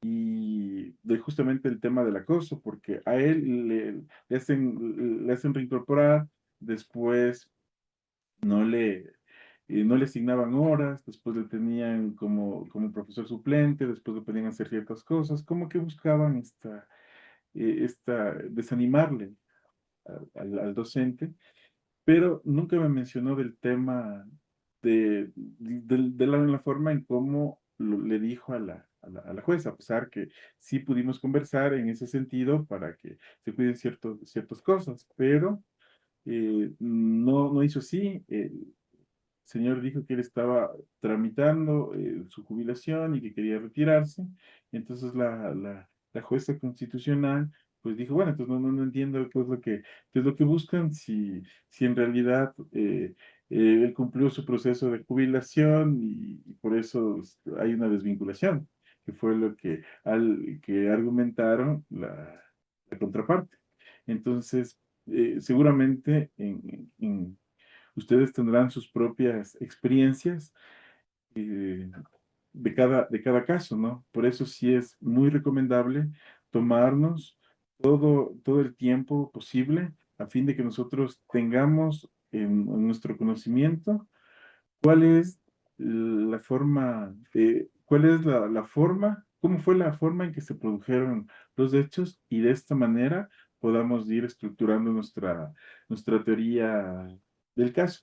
y de justamente el tema del acoso, porque a él le hacen reincorporar, después no le asignaban horas, después le tenían como profesor suplente, después le pedían hacer ciertas cosas, como que buscaban desanimarle al docente, pero nunca me mencionó del tema la forma en cómo le dijo a la jueza, a pesar que sí pudimos conversar en ese sentido para que se cuiden ciertas cosas, pero no hizo así. Señor dijo que él estaba tramitando su jubilación y que quería retirarse. Entonces la jueza constitucional pues dijo, bueno, entonces no entiendo qué es lo que buscan, si en realidad él cumplió su proceso de jubilación y por eso hay una desvinculación, que fue que argumentaron la contraparte. Entonces, seguramente ustedes tendrán sus propias experiencias eh, de cada caso, ¿no? Por eso sí es muy recomendable tomarnos todo el tiempo posible a fin de que nosotros tengamos en nuestro conocimiento ¿Cuál es la forma, cuál es la forma, cómo fue la forma en que se produjeron los hechos? Y de esta manera podamos ir estructurando nuestra teoría del caso.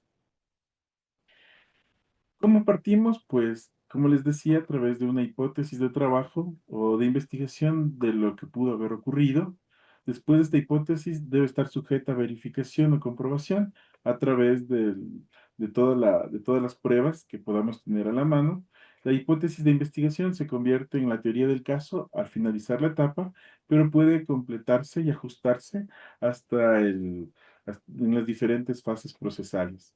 ¿Cómo partimos? Pues, como les decía, a través de una hipótesis de trabajo o de investigación de lo que pudo haber ocurrido. Después, esta hipótesis debe estar sujeta a verificación o comprobación a través de todas las pruebas que podamos tener a la mano. La hipótesis de investigación se convierte en la teoría del caso al finalizar la etapa, pero puede completarse y ajustarse en las diferentes fases procesales.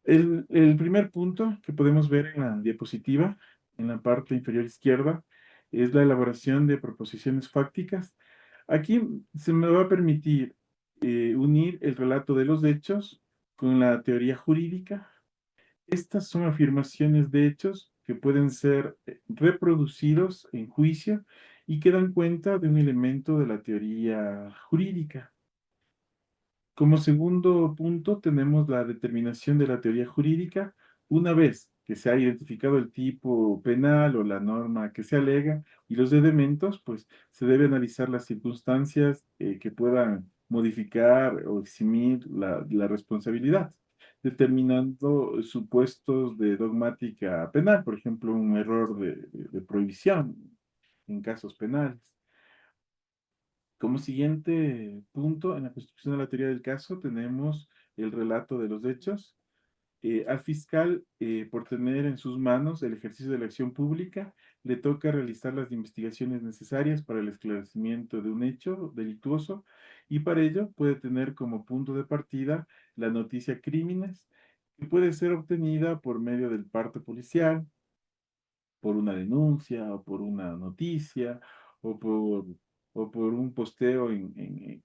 El primer punto que podemos ver en la diapositiva, en la parte inferior izquierda, es la elaboración de proposiciones fácticas. Aquí se me va a permitir unir el relato de los hechos con la teoría jurídica. Estas son afirmaciones de hechos que pueden ser reproducidos en juicio y que dan cuenta de un elemento de la teoría jurídica. Como segundo punto, tenemos la determinación de la teoría jurídica. Una vez que se ha identificado el tipo penal o la norma que se alega y los elementos, pues se debe analizar las circunstancias que puedan modificar o eximir la responsabilidad, determinando supuestos de dogmática penal, por ejemplo, un error de prohibición en casos penales. Como siguiente punto, en la construcción de la teoría del caso, tenemos el relato de los hechos. Al fiscal, por tener en sus manos el ejercicio de la acción pública, le toca realizar las investigaciones necesarias para el esclarecimiento de un hecho delictuoso y para ello puede tener como punto de partida la noticia crímenes, que puede ser obtenida por medio del parte policial, por una denuncia o por una noticia o o por un posteo en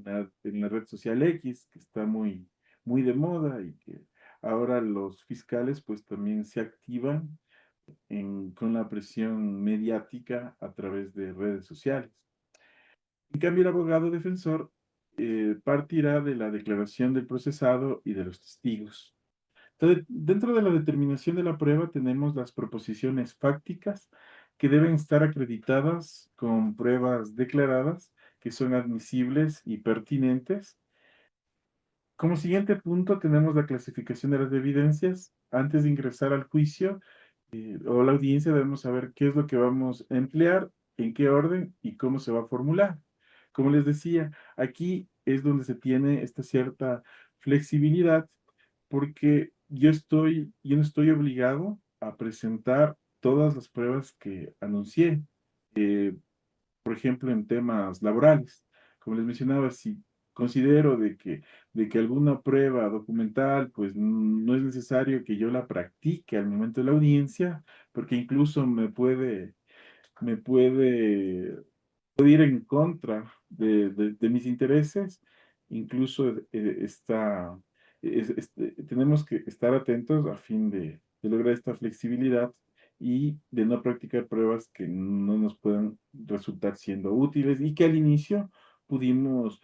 la red social X que está muy de moda y que ahora los fiscales pues también se activan con la presión mediática a través de redes sociales. En cambio, el abogado defensor partirá de la declaración del procesado y de los testigos. Entonces, dentro de la determinación de la prueba tenemos las proposiciones fácticas que deben estar acreditadas con pruebas declaradas que son admisibles y pertinentes. Como siguiente punto tenemos la clasificación de las evidencias. Antes de ingresar al juicio o la audiencia debemos saber qué es lo que vamos a emplear, en qué orden y cómo se va a formular. Como les decía, aquí es donde se tiene esta cierta flexibilidad porque yo no estoy obligado a presentar todas las pruebas que anuncié. Eh, por ejemplo, en temas laborales. Como les mencionaba, si considero de que alguna prueba documental, pues no es necesario que yo la practique al momento de la audiencia, porque incluso me puede ir en contra de mis intereses, incluso tenemos que estar atentos a fin de lograr esta flexibilidad y de no practicar pruebas que no nos puedan resultar siendo útiles y que al inicio pudimos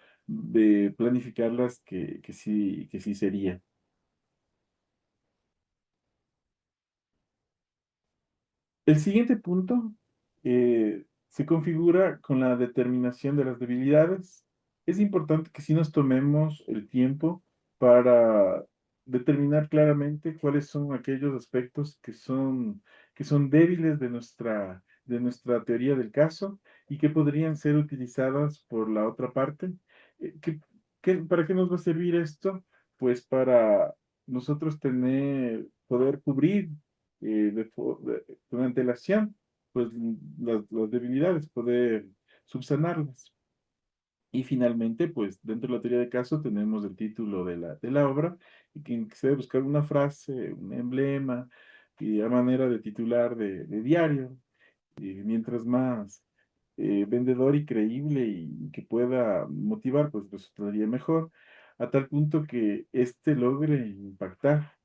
planificarlas que sí sería. El siguiente punto se configura con la determinación de las debilidades. Es importante que sí nos tomemos el tiempo para determinar claramente cuáles son aquellos aspectos que son débiles de nuestra teoría del caso y que podrían ser utilizadas por la otra parte. ¿Para qué nos va a servir esto? Pues para nosotros poder cubrir con antelación, pues las debilidades, poder subsanarlas. Y finalmente, pues dentro de la teoría de caso tenemos el título de la obra, y que se debe buscar una frase, un emblema, y a manera de titular de diario, y mientras más vendedor y creíble y que pueda motivar, pues resultaría mejor, a tal punto que éste logre impactar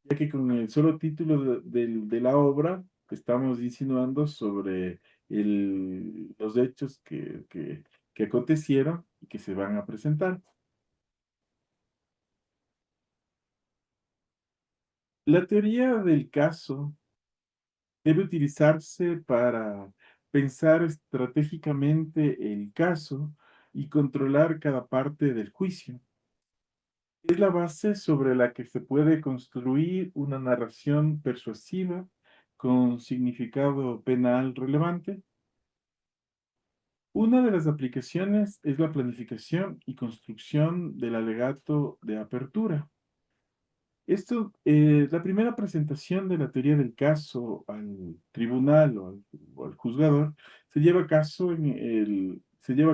ya que con el solo título de la obra estamos insinuando sobre los hechos que acontecieron y que se van a presentar. La teoría del caso debe utilizarse para pensar estratégicamente el caso y controlar cada parte del juicio. Es la base sobre la que se puede construir una narración persuasiva con significado penal relevante. Una de las aplicaciones es la planificación y construcción del alegato de apertura. La primera presentación de la teoría del caso al tribunal o al juzgador se lleva a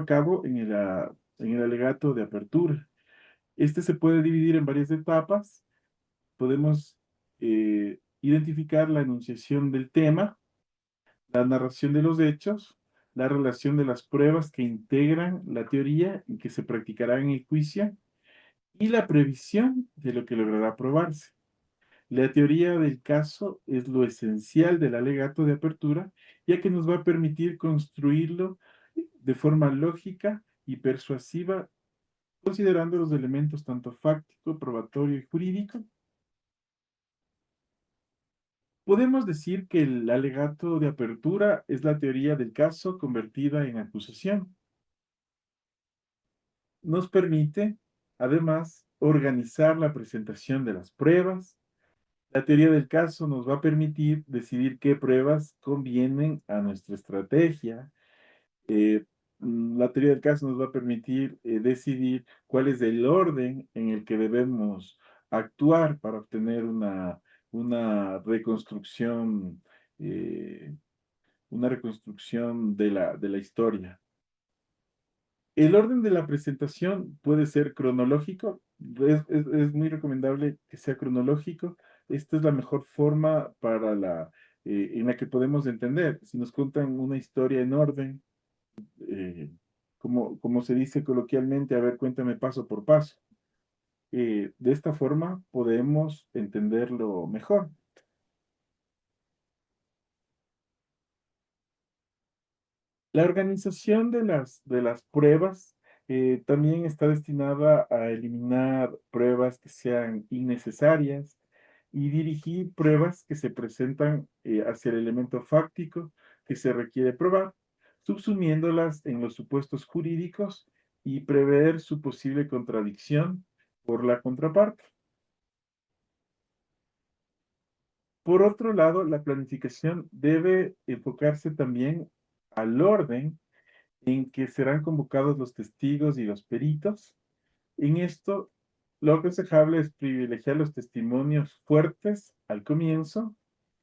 cabo en el alegato de apertura. Este se puede dividir en varias etapas. Podemos identificar la enunciación del tema, la narración de los hechos, la relación de las pruebas que integran la teoría y que se practicará en el juicio, y la previsión de lo que logrará probarse. La teoría del caso es lo esencial del alegato de apertura, ya que nos va a permitir construirlo de forma lógica y persuasiva, considerando los elementos tanto fáctico, probatorio y jurídico. Podemos decir que el alegato de apertura es la teoría del caso convertida en acusación. Nos permite, además, organizar la presentación de las pruebas. La teoría del caso nos va a permitir decidir qué pruebas convienen a nuestra estrategia. Eh, la teoría del caso nos va a permitir decidir cuál es el orden en el que debemos actuar para obtener una reconstrucción, eh, una reconstrucción de la historia. El orden de la presentación puede ser cronológico. Es muy recomendable que sea cronológico. Esta es la mejor forma en la que podemos entender. Si nos cuentan una historia en orden, eh, como se dice coloquialmente, a ver, cuéntame paso por paso. De esta forma podemos entenderlo mejor. La organización de las pruebas también está destinada a eliminar pruebas que sean innecesarias y dirigir pruebas que se presentan hacia el elemento fáctico que se requiere probar, subsumiéndolas en los supuestos jurídicos y prever su posible contradicción por la contraparte. Por otro lado, la planificación debe enfocarse también al orden en que serán convocados los testigos y los peritos. En esto, lo aconsejable es privilegiar los testimonios fuertes al comienzo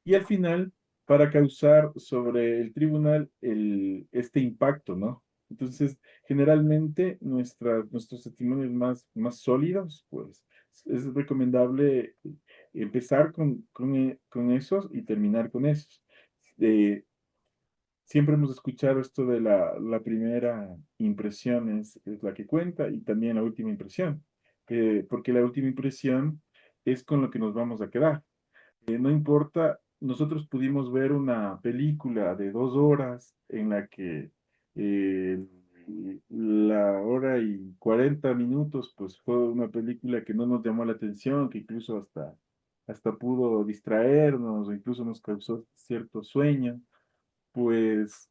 y al final para causar sobre el tribunal este impacto, ¿no? Entonces, generalmente nuestros testimonios más sólidos, pues es recomendable empezar con esos y terminar con esos. Eh, Siempre hemos escuchado esto de la primera impresión es la que cuenta y también la última impresión, porque la última impresión es con lo que nos vamos a quedar. No importa, nosotros pudimos ver una película de 2 horas en la que eh, la hora y 40 minutos pues fue una película que no nos llamó la atención, que incluso hasta pudo distraernos o incluso nos causó cierto sueño, pues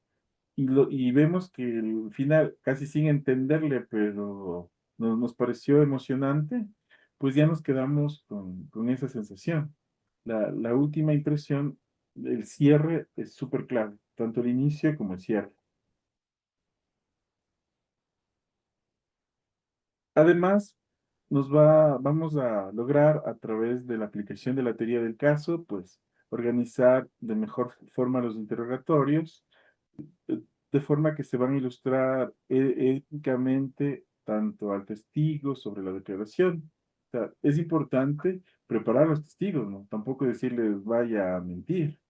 y vemos que el final, casi sin entenderle, pero nos pareció emocionante, pues ya nos quedamos con esa sensación. La última impresión, el cierre es súper clave, tanto el inicio como el cierre. Además, vamos a lograr a través de la aplicación de la teoría del caso, pues organizar de mejor forma los interrogatorios, eh, de forma que se van a ilustrar éticamente tanto al testigo sobre la declaración. O sea, es importante preparar a los testigos, ¿no? Tampoco decirles vaya a mentir,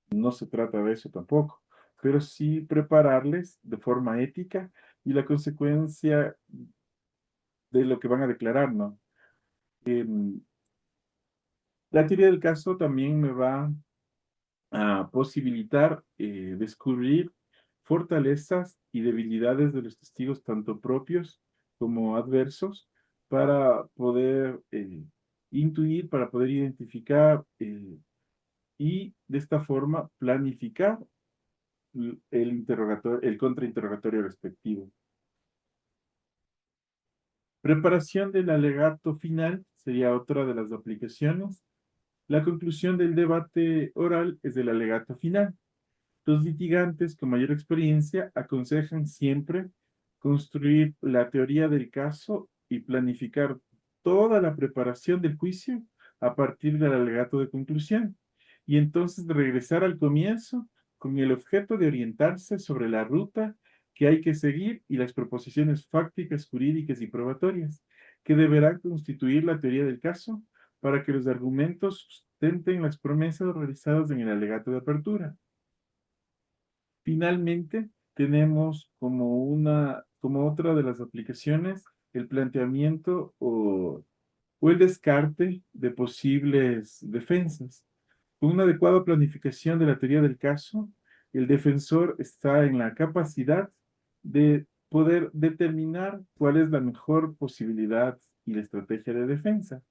no se trata de eso tampoco, pero sí prepararles de forma ética y la consecuencia de lo que van a declarar, ¿no? Em, la teoría del caso también me va a posibilitar descubrir fortalezas y debilidades de los testigos, tanto propios como adversos, para poder intuir, para poder identificar y de esta forma planificar el interrogatorio, el contrainterrogatorio respectivo. Preparación del alegato final sería otra de las aplicaciones. La conclusión del debate oral es el alegato final. Los litigantes con mayor experiencia aconsejan siempre construir la teoría del caso y planificar toda la preparación del juicio a partir del alegato de conclusión, y entonces regresar al comienzo con el objeto de orientarse sobre la ruta que hay que seguir y las proposiciones fácticas, jurídicas y probatorias que deberán constituir la teoría del caso para que los argumentos sustenten las promesas realizadas en el alegato de apertura. Finalmente, tenemos como otra de las aplicaciones el planteamiento o el descarte de posibles defensas. Con una adecuada planificación de la teoría del caso, el defensor está en la capacidad de poder determinar cuál es la mejor posibilidad y la estrategia de defensa.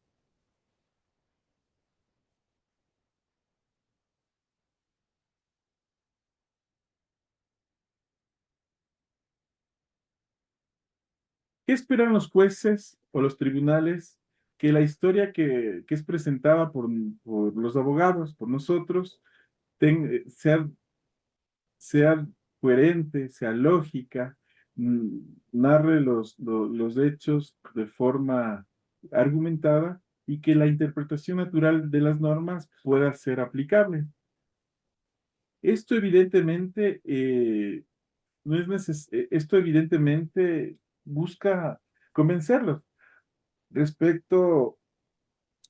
¿Qué esperan los jueces o los tribunales? Que la historia que es presentada por los abogados, por nosotros, sea, sea coherente, sea lógica, mm, narre los hechos de forma argumentada y que la interpretación natural de las normas pueda ser aplicable. Esto evidentemente no es esto evidentemente busca convencerlos respecto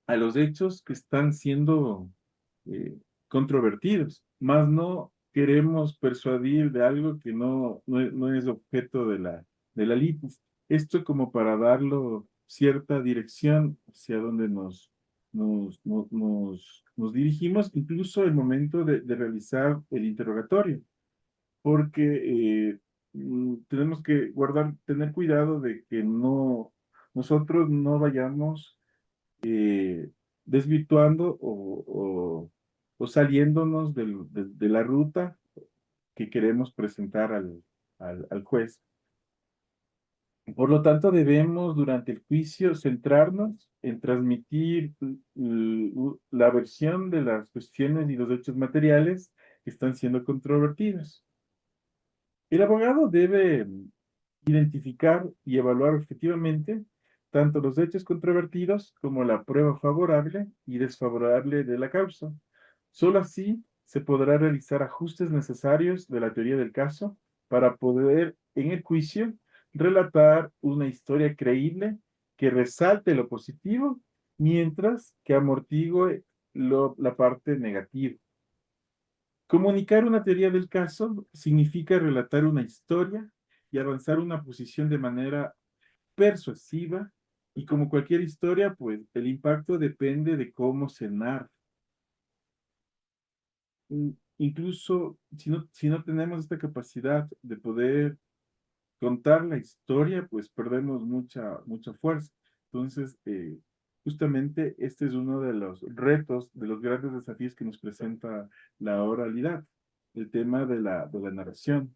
a los hechos que están siendo eh, controvertidos, más no queremos persuadir de algo que no es objeto de la litis. Esto como para darlo cierta dirección hacia donde nos dirigimos, incluso el momento de realizar el interrogatorio, porque tenemos que tener cuidado de que nosotros no vayamos desvirtuando o saliéndonos de la ruta que queremos presentar al juez. Por lo tanto, debemos durante el juicio centrarnos en transmitir la versión de las cuestiones y los hechos materiales que están siendo controvertidos. El abogado debe identificar y evaluar objetivamente tanto los hechos controvertidos como la prueba favorable y desfavorable de la causa. Solo así se podrá realizar ajustes necesarios de la teoría del caso para poder, en el juicio, relatar una historia creíble que resalte lo positivo, mientras que amortigue la parte negativa. Comunicar una teoría del caso significa relatar una historia y avanzar una posición de manera persuasiva, y como cualquier historia, pues el impacto depende de cómo se narra. Incluso si no tenemos esta capacidad de poder contar la historia, pues perdemos mucha fuerza. Entonces, justamente este es uno de los retos, de los grandes desafíos que nos presenta la oralidad, el tema de la narración.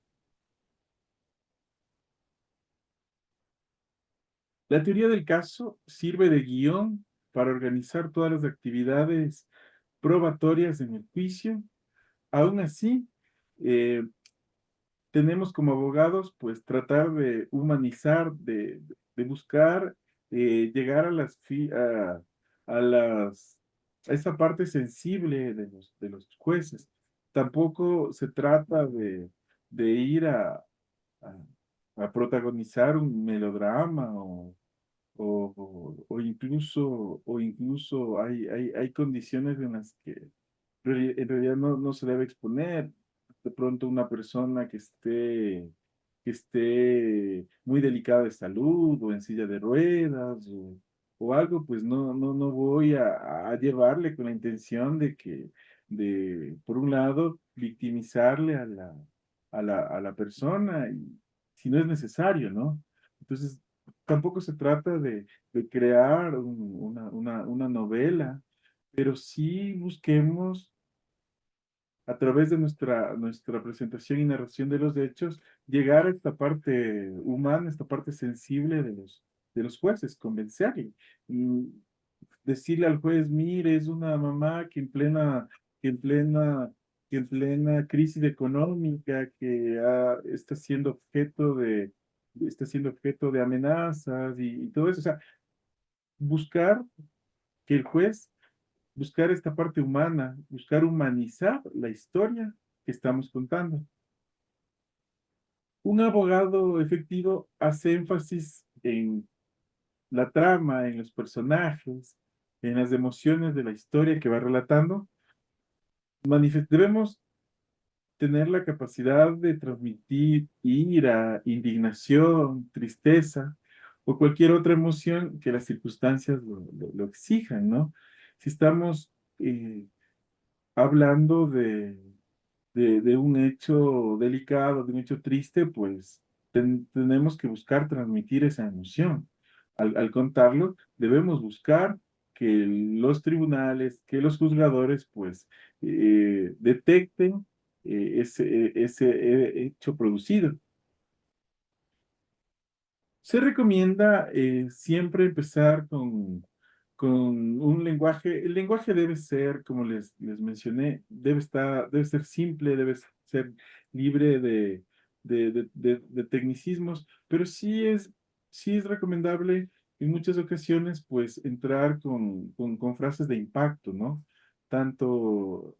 La teoría del caso sirve de guión para organizar todas las actividades probatorias en el juicio. Aún así, eh, tenemos como abogados, pues tratar de humanizar, de buscar llegar a a las, a esa parte sensible de los jueces. Tampoco se trata de ir a protagonizar un melodrama o incluso hay condiciones en las que en realidad no se debe exponer. De pronto una persona que esté muy delicada de salud o en silla de ruedas o algo, pues no voy a llevarle con la intención por un lado, victimizarle a la persona, y si no es necesario, ¿no? Entonces, tampoco se trata de crear una novela, pero sí busquemos a través de nuestra presentación y narración de los hechos, llegar a esta parte humana, esta parte sensible de los jueces, convencerle. Y decirle al juez, mire, es una mamá que en plena, que en plena crisis económica, está siendo objeto de amenazas y todo eso. O sea, buscar que el juez, buscar esta parte humana, buscar humanizar la historia que estamos contando. Un abogado efectivo hace énfasis en la trama, en los personajes, en las emociones de la historia que va relatando. Debemos tener la capacidad de transmitir ira, indignación, tristeza o cualquier otra emoción que las circunstancias lo exijan, ¿no? Si estamos hablando de un hecho delicado, de un hecho triste, pues tenemos que buscar transmitir esa emoción. Al contarlo, debemos buscar que los tribunales, que los juzgadores, pues, detecten ese hecho producido. Se recomienda siempre empezar con un lenguaje. El lenguaje debe ser, como les mencioné, debe ser simple, debe ser libre de tecnicismos, pero sí es recomendable en muchas ocasiones, pues, entrar con frases de impacto, ¿no? Tanto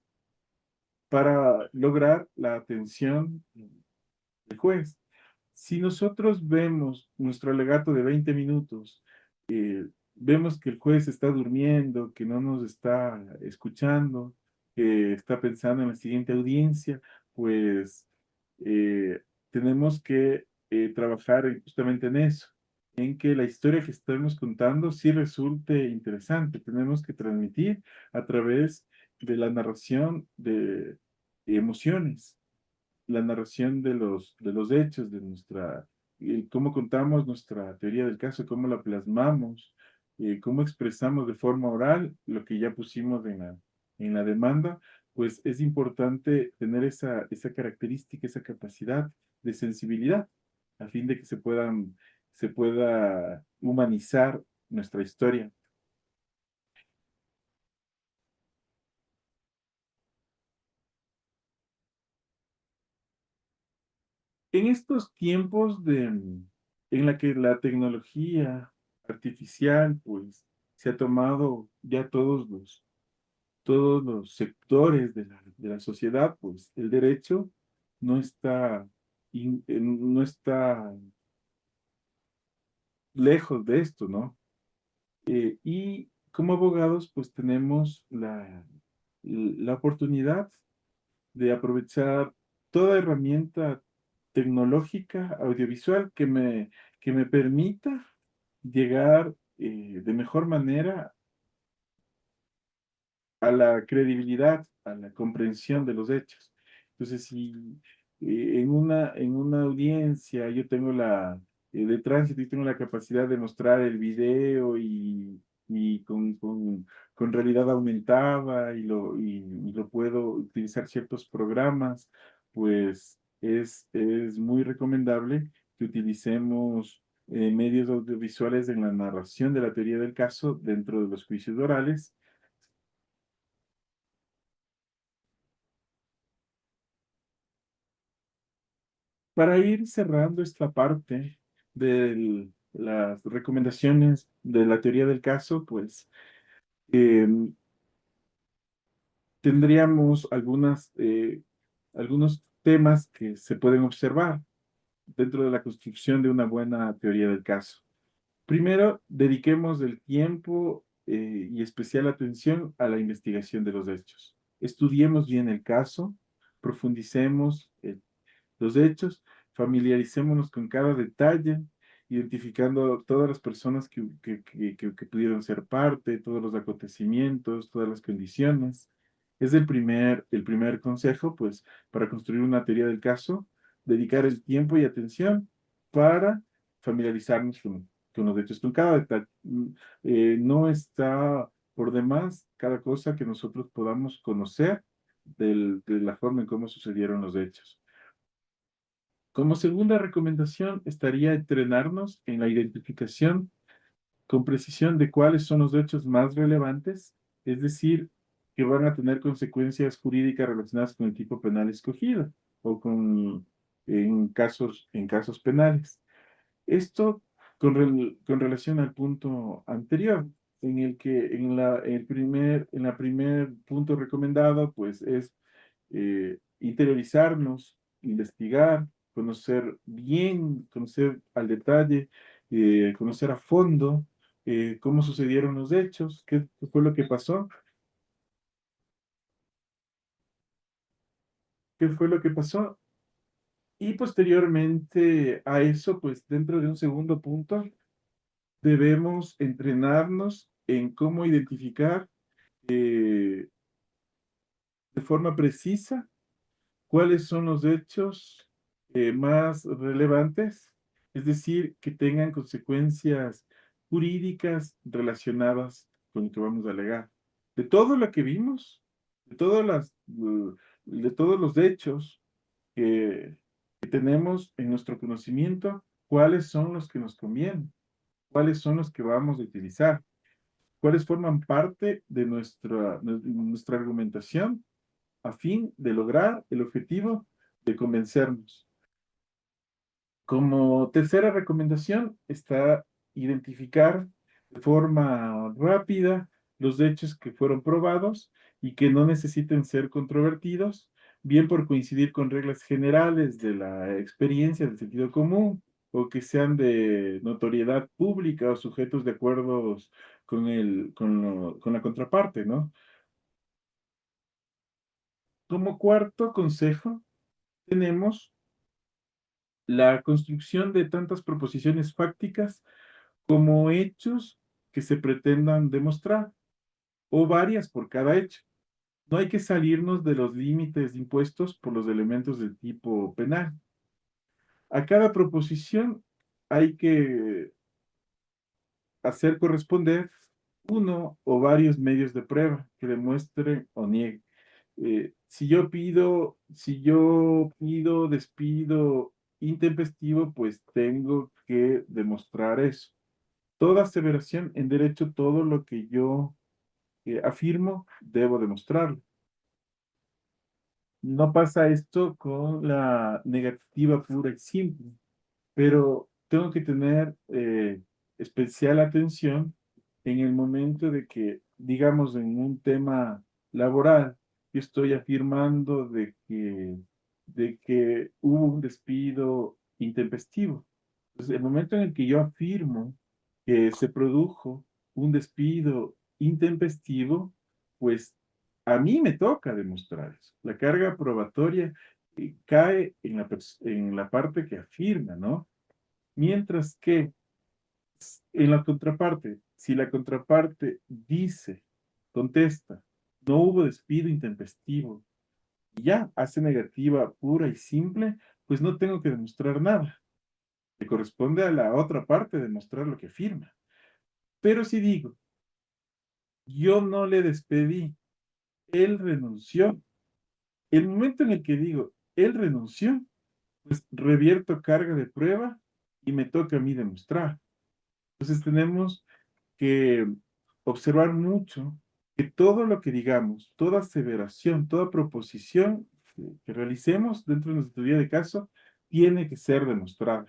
para lograr la atención del juez. Si nosotros vemos nuestro alegato de 20 minutos, vemos que el juez está durmiendo, que no nos está escuchando, que está pensando en la siguiente audiencia, pues eh, tenemos que trabajar justamente en eso, en que la historia que estamos contando sí resulte interesante. Tenemos que transmitir a través de la narración de emociones, la narración de los hechos, cómo contamos nuestra teoría del caso, cómo la plasmamos, cómo expresamos de forma oral lo que ya pusimos en la demanda, pues es importante tener esa característica, esa capacidad de sensibilidad, a fin de que se pueda humanizar nuestra historia. En estos tiempos en la que la tecnología artificial, pues, se ha tomado ya todos los sectores de la sociedad, pues, el derecho no está, no está lejos de esto, ¿no? Y como abogados, pues, tenemos la oportunidad de aprovechar toda herramienta tecnológica, audiovisual, que me permita llegar de mejor manera a la credibilidad, a la comprensión de los hechos. Entonces, si en una audiencia yo tengo de tránsito y tengo la capacidad de mostrar el video y con realidad aumentada y lo puedo utilizar ciertos programas, pues es muy recomendable que utilicemos medios audiovisuales en la narración de la teoría del caso dentro de los juicios orales. Para ir cerrando esta parte de las recomendaciones de la teoría del caso, pues eh, tendríamos algunos temas que se pueden observar dentro de la construcción de una buena teoría del caso. Primero, dediquemos el tiempo y especial atención a la investigación de los hechos. Estudiemos bien el caso, profundicemos los hechos, familiaricémonos con cada detalle, identificando todas las personas que pudieron ser parte, todos los acontecimientos, todas las condiciones. Es el primer consejo, pues, para construir una teoría del caso, dedicar el tiempo y atención para familiarizarnos con con los hechos, con cada detalle. No está por demás cada cosa que nosotros podamos conocer de la forma en cómo sucedieron los hechos. Como segunda recomendación estaría entrenarnos en la identificación con precisión de cuáles son los hechos más relevantes, es decir, que van a tener consecuencias jurídicas relacionadas con el tipo penal escogido o en casos penales. Esto con relación al punto anterior, en el que en la primer punto recomendado, pues es interiorizarnos, investigar, conocer bien, conocer al detalle, conocer a fondo cómo sucedieron los hechos, qué fue lo que pasó, qué fue lo que pasó. Y posteriormente a eso, pues dentro de un segundo punto, debemos entrenarnos en cómo identificar eh, de forma precisa cuáles son los hechos más relevantes, es decir, que tengan consecuencias jurídicas relacionadas con lo que vamos a alegar. De todo lo que vimos, de todos los hechos que, que tenemos en nuestro conocimiento, cuáles son los que nos convienen, cuáles son los que vamos a utilizar, cuáles forman parte de nuestra argumentación a fin de lograr el objetivo de convencernos. Como tercera recomendación está identificar de forma rápida los hechos que fueron probados y que no necesiten ser controvertidos, bien por coincidir con reglas generales de la experiencia del sentido común o que sean de notoriedad pública o sujetos de acuerdos con la contraparte, ¿no? Como cuarto consejo, tenemos la construcción de tantas proposiciones fácticas como hechos que se pretendan demostrar, o varias por cada hecho. No hay que salirnos de los límites impuestos por los elementos del tipo penal. A cada proposición hay que hacer corresponder uno o varios medios de prueba que demuestren o nieguen. Si yo pido despido intempestivo, pues tengo que demostrar eso. Toda aseveración en derecho, todo lo que yo afirmo, debo demostrarlo. No pasa esto con la negativa pura y simple, pero tengo que tener especial atención en el momento de que, digamos, en un tema laboral, yo estoy afirmando de que hubo un despido intempestivo. Entonces, el momento en el que yo afirmo que se produjo un despido intempestivo, pues a mí me toca demostrar eso. La carga probatoria cae en la parte que afirma, ¿no? Mientras que en la contraparte, si la contraparte dice, contesta, no hubo despido intempestivo, y ya hace negativa pura y simple, pues no tengo que demostrar nada. Le corresponde a la otra parte demostrar lo que afirma. Pero si digo, yo no le despedí, él renunció, el momento en el que digo, él renunció, pues revierto carga de prueba y me toca a mí demostrar. Entonces tenemos que observar mucho que todo lo que digamos, toda aseveración, toda proposición que realicemos dentro de nuestra teoría de caso, tiene que ser demostrada.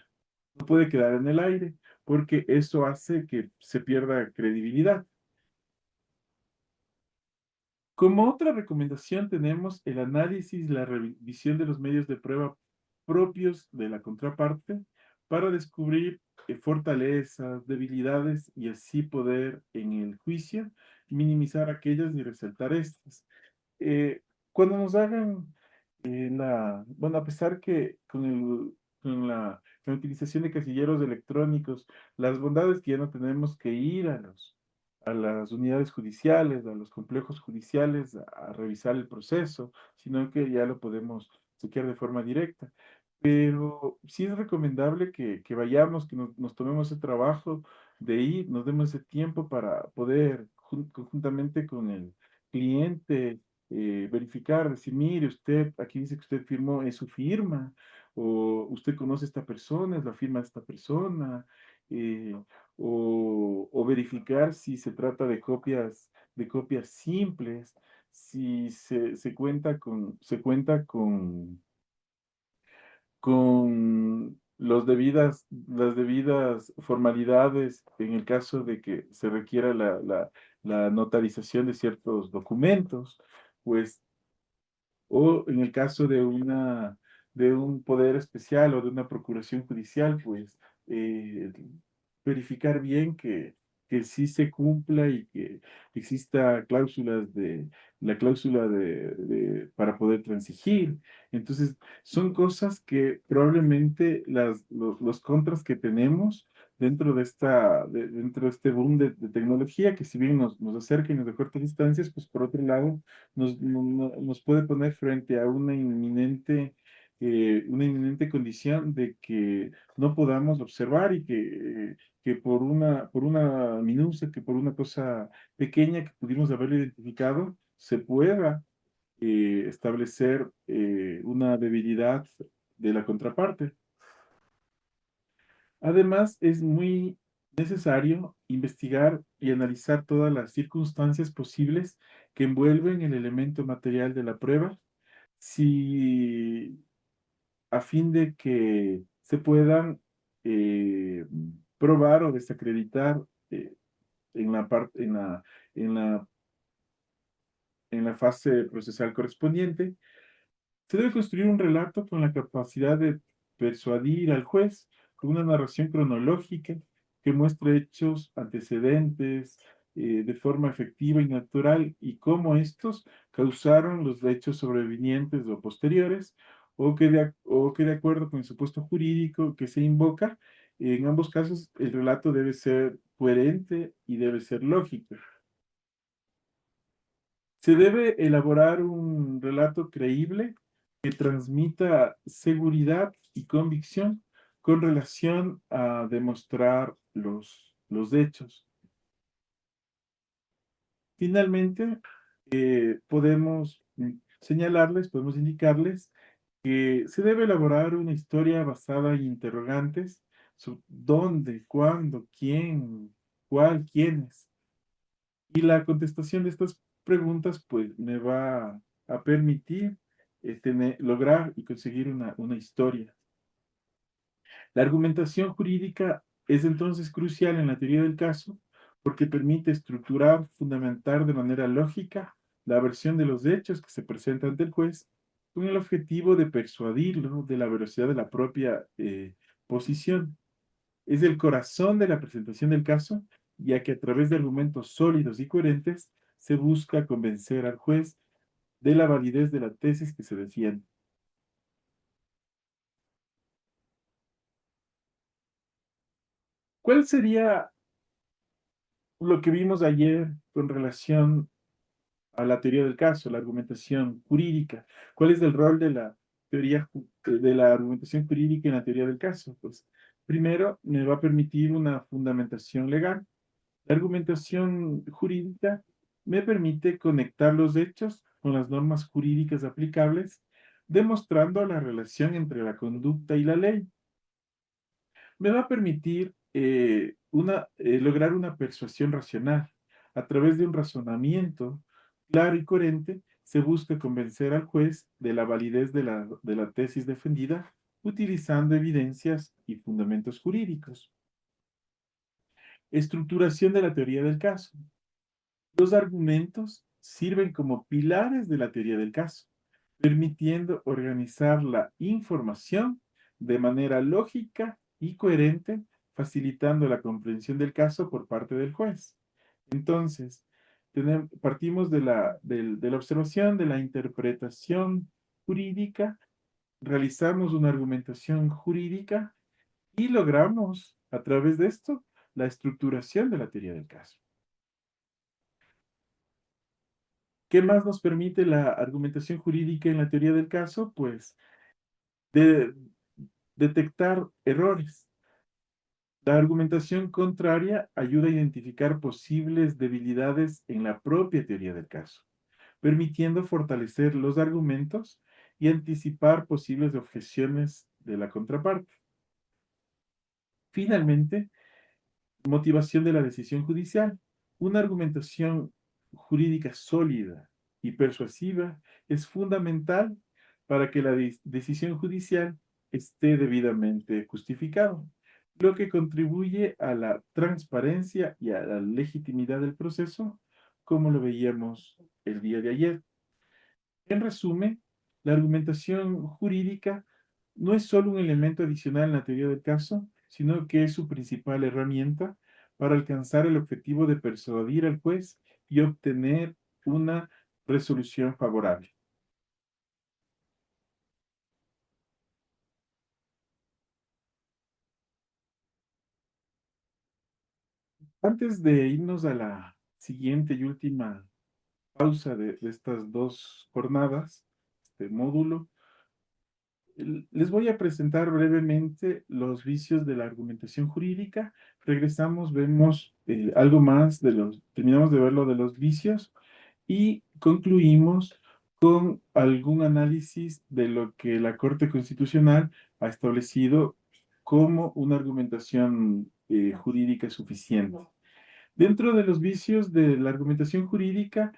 No puede quedar en el aire, porque eso hace que se pierda credibilidad. Como otra recomendación tenemos el análisis, la revisión de los medios de prueba propios de la contraparte para descubrir fortalezas, debilidades y así poder en el juicio minimizar aquellas y resaltar estas. Eh, Cuando nos hagan bueno, a pesar que con la utilización de casilleros electrónicos, las bondades que ya no tenemos que ir a las unidades judiciales, a los complejos judiciales, a revisar el proceso, sino que ya lo podemos chequear de forma directa. pero sí es recomendable que vayamos, que nos tomemos ese trabajo de ir, nos demos ese tiempo para poder conjuntamente con el cliente verificar, decir, mire, usted, aquí dice que usted firmó, es su firma, o usted conoce a esta persona, es la firma de esta persona, eh, o verificar si se trata de copias simples, si se cuenta con las debidas formalidades en el caso de que se requiera la notarización de ciertos documentos, pues o en el caso de un poder especial o de una procuración judicial, pues eh, verificar bien que sí se cumpla y que exista la cláusula para poder transigir. Entonces, son cosas que probablemente los contras que tenemos dentro de este boom de tecnología, que si bien nos acerca y nos recorta distancias, pues por otro lado, nos puede poner frente a una inminente condición de que no podamos observar y que por una minucia, que por una cosa pequeña que pudimos haber identificado, se pueda establecer una debilidad de la contraparte. Además, es muy necesario investigar y analizar todas las circunstancias posibles que envuelven el elemento material de la prueba, si a fin de que se puedan eh, probar o desacreditar en la parte, en la, en la fase procesal correspondiente. Se debe construir un relato con la capacidad de persuadir al juez con una narración cronológica que muestre hechos antecedentes de forma efectiva y natural y cómo estos causaron los hechos sobrevinientes o posteriores o que de acuerdo con el supuesto jurídico que se invoca, en ambos casos el relato debe ser coherente y debe ser lógico. Se debe elaborar un relato creíble que transmita seguridad y convicción con relación a demostrar los hechos. Finalmente, podemos indicarles que se debe elaborar una historia basada en interrogantes sobre dónde, cuándo, quién, cuál, quiénes. Y la contestación de estas preguntas, pues, me va a permitir lograr y conseguir una historia. La argumentación jurídica es entonces crucial en la teoría del caso porque permite estructurar, fundamentar de manera lógica la versión de los hechos que se presentan ante el juez con el objetivo de persuadirlo de la veracidad de la propia posición. Es el corazón de la presentación del caso, ya que a través de argumentos sólidos y coherentes se busca convencer al juez de la validez de la tesis que se defiende. ¿Cuál sería lo que vimos ayer con relación a la teoría del caso, la argumentación jurídica? ¿Cuál es el rol de la de la argumentación jurídica en la teoría del caso? Pues primero me va a permitir una fundamentación legal. La argumentación jurídica me permite conectar los hechos con las normas jurídicas aplicables, demostrando la relación entre la conducta y la ley. Me va a permitir lograr una persuasión racional. A través de un razonamiento claro y coherente, se busca convencer al juez de la validez de la tesis defendida utilizando evidencias y fundamentos jurídicos. Estructuración de la teoría del caso. Los argumentos sirven como pilares de la teoría del caso, permitiendo organizar la información de manera lógica y coherente, facilitando la comprensión del caso por parte del juez. Entonces, partimos de la observación, de la interpretación jurídica, realizamos una argumentación jurídica y logramos, a través de esto, la estructuración de la teoría del caso. ¿Qué más nos permite la argumentación jurídica en la teoría del caso? Pues de detectar errores. La argumentación contraria ayuda a identificar posibles debilidades en la propia teoría del caso, permitiendo fortalecer los argumentos y anticipar posibles objeciones de la contraparte. Finalmente, motivación de la decisión judicial. Una argumentación jurídica sólida y persuasiva es fundamental para que la decisión judicial esté debidamente justificada, lo que contribuye a la transparencia y a la legitimidad del proceso, como lo veíamos el día de ayer. En resumen, la argumentación jurídica no es solo un elemento adicional en la teoría del caso, sino que es su principal herramienta para alcanzar el objetivo de persuadir al juez y obtener una resolución favorable. Antes de irnos a la siguiente y última pausa de estas dos jornadas, este módulo, les voy a presentar brevemente los vicios de la argumentación jurídica. Regresamos, vemos algo más terminamos de ver lo de los vicios y concluimos con algún análisis de lo que la Corte Constitucional ha establecido como una argumentación jurídica suficiente. Dentro de los vicios de la argumentación jurídica,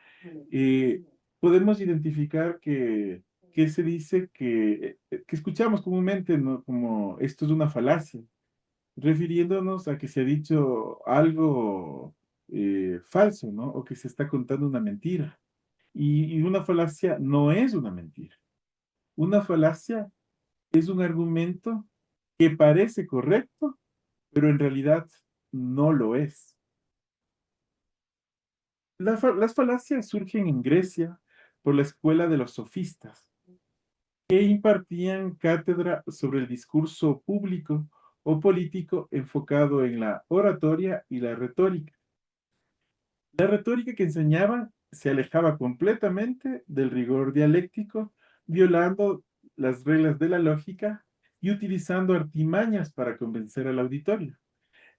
eh, podemos identificar que se dice que escuchamos comúnmente, ¿no? Como esto es una falacia, refiriéndonos a que se ha dicho algo falso, ¿no? O que se está contando una mentira. Y una falacia no es una mentira. Una falacia es un argumento que parece correcto, pero en realidad no lo es. Las falacias surgen en Grecia por la escuela de los sofistas, que impartían cátedra sobre el discurso público o político enfocado en la oratoria y la retórica. La retórica que enseñaban se alejaba completamente del rigor dialéctico, violando las reglas de la lógica y utilizando artimañas para convencer al auditorio.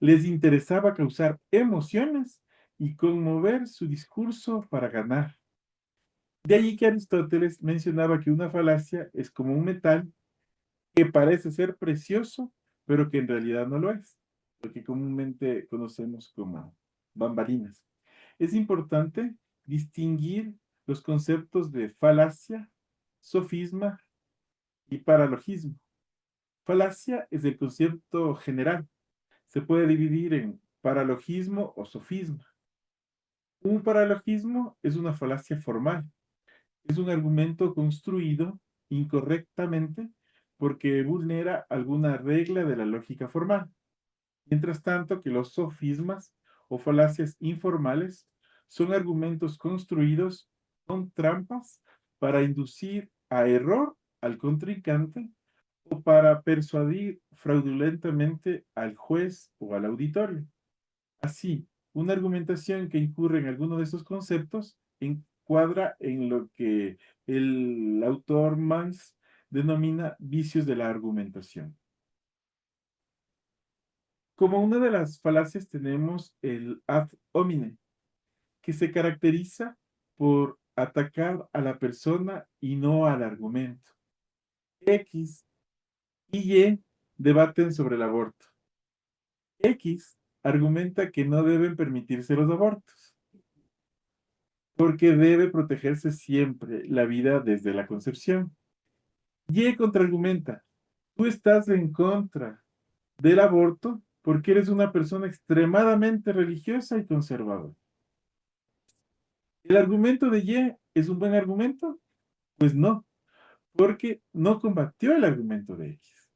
Les interesaba causar emociones y conmover su discurso para ganar. De allí que Aristóteles mencionaba que una falacia es como un metal que parece ser precioso, pero que en realidad no lo es, lo que comúnmente conocemos como bambalinas. Es importante distinguir los conceptos de falacia, sofisma y paralogismo. Falacia es el concepto general. Se puede dividir en paralogismo o sofisma. Un paralogismo es una falacia formal. Es un argumento construido incorrectamente porque vulnera alguna regla de la lógica formal. Mientras tanto que los sofismas o falacias informales son argumentos construidos con trampas para inducir a error al contrincante o para persuadir fraudulentamente al juez o al auditorio. Así, una argumentación que incurre en alguno de estos conceptos encuadra en lo que el autor Mans denomina vicios de la argumentación. Como una de las falacias tenemos el ad hominem, que se caracteriza por atacar a la persona y no al argumento. X y Y debaten sobre el aborto. X argumenta que no deben permitirse los abortos, porque debe protegerse siempre la vida desde la concepción. Y contraargumenta, tú estás en contra del aborto porque eres una persona extremadamente religiosa y conservadora. ¿El argumento de Y es un buen argumento? Pues no, porque no combatió el argumento de X.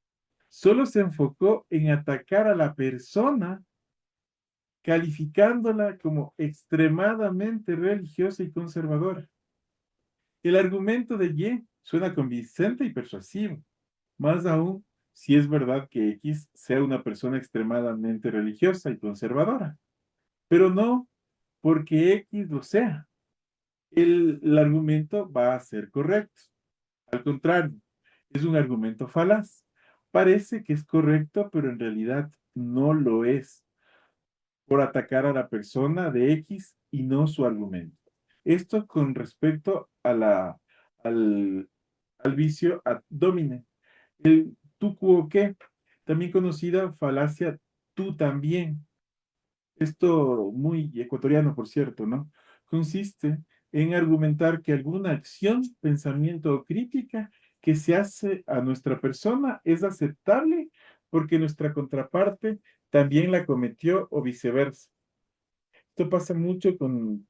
Solo se enfocó en atacar a la persona, calificándola como extremadamente religiosa y conservadora. El argumento de Y suena convincente y persuasivo, más aún si es verdad que X sea una persona extremadamente religiosa y conservadora, pero no porque X lo sea. El argumento va a ser correcto. Al contrario, es un argumento falaz, parece que es correcto, pero en realidad no lo es, por atacar a la persona de X y no su argumento. Esto con respecto a al, al vicio ad hominem. El tú quo qué, también conocida falacia tú también. Esto muy ecuatoriano, por cierto, ¿no? Consiste en argumentar que alguna acción, pensamiento o crítica que se hace a nuestra persona es aceptable porque nuestra contraparte también la cometió o viceversa. Esto pasa mucho con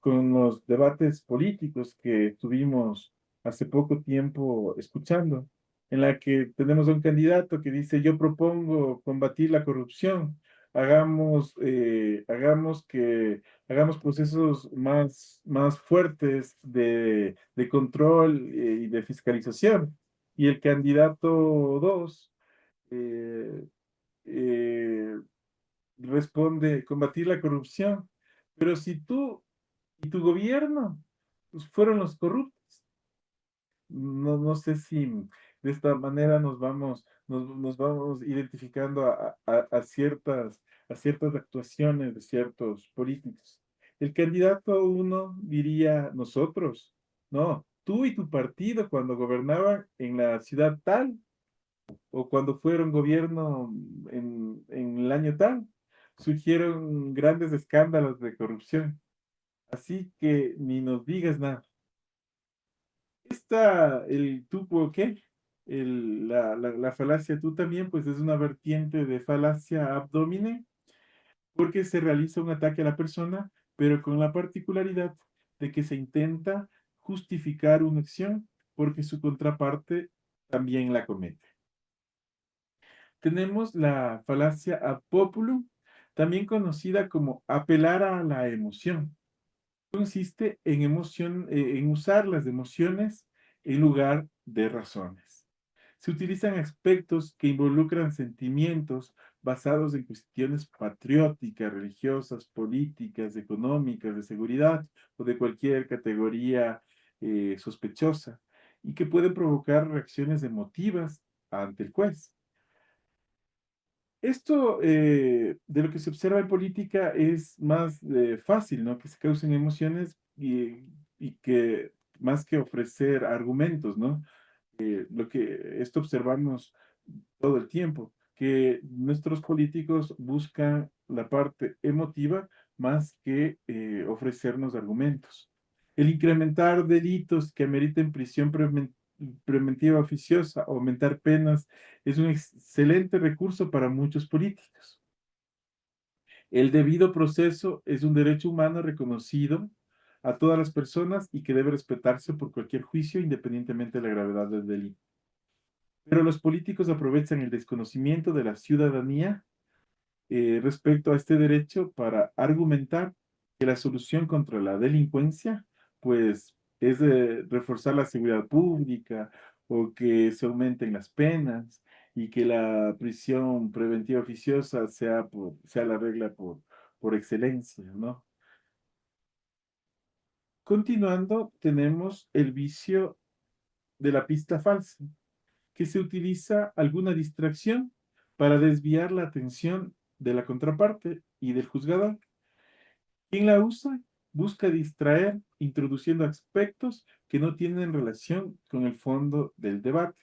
con los debates políticos que tuvimos hace poco tiempo escuchando, en la que tenemos a un candidato que dice, yo propongo combatir la corrupción, hagamos procesos más fuertes de control y de fiscalización. Y el candidato 2 eh, eh, responde combatir la corrupción. Pero si tú y tu gobierno pues, fueron los corruptos, no sé si de esta manera nos vamos identificando a ciertas actuaciones de ciertos políticos. El candidato uno diría nosotros, no, tú y tu partido cuando gobernaban en la ciudad tal o cuando fueron gobierno en el año tal, surgieron grandes escándalos de corrupción. Así que ni nos digas nada. El tú por qué, la falacia tú también, pues es una vertiente de falacia abdomine, porque se realiza un ataque a la persona, pero con la particularidad de que se intenta justificar una acción porque su contraparte también la comete. Tenemos la falacia ad populum, también conocida como apelar a la emoción. Consiste en usar las emociones en lugar de razones. Se utilizan aspectos que involucran sentimientos basados en cuestiones patrióticas, religiosas, políticas, económicas, de seguridad o de cualquier categoría sospechosa y que pueden provocar reacciones emotivas ante el juez. Esto de lo que se observa en política es más fácil, ¿no? Que se causen emociones y que más que ofrecer argumentos, ¿no? Lo que esto observamos todo el tiempo, que nuestros políticos buscan la parte emotiva más que ofrecernos argumentos. El incrementar delitos que ameriten prisión preventiva oficiosa, aumentar penas, es un excelente recurso para muchos políticos. El debido proceso es un derecho humano reconocido a todas las personas y que debe respetarse por cualquier juicio independientemente de la gravedad del delito. Pero los políticos aprovechan el desconocimiento de la ciudadanía respecto a este derecho para argumentar que la solución contra la delincuencia, pues, es reforzar la seguridad pública o que se aumenten las penas y que la prisión preventiva oficiosa sea la regla por excelencia, ¿no? Continuando, tenemos el vicio de la pista falsa, que se utiliza alguna distracción para desviar la atención de la contraparte y del juzgador. Quien la usa busca distraer introduciendo aspectos que no tienen relación con el fondo del debate.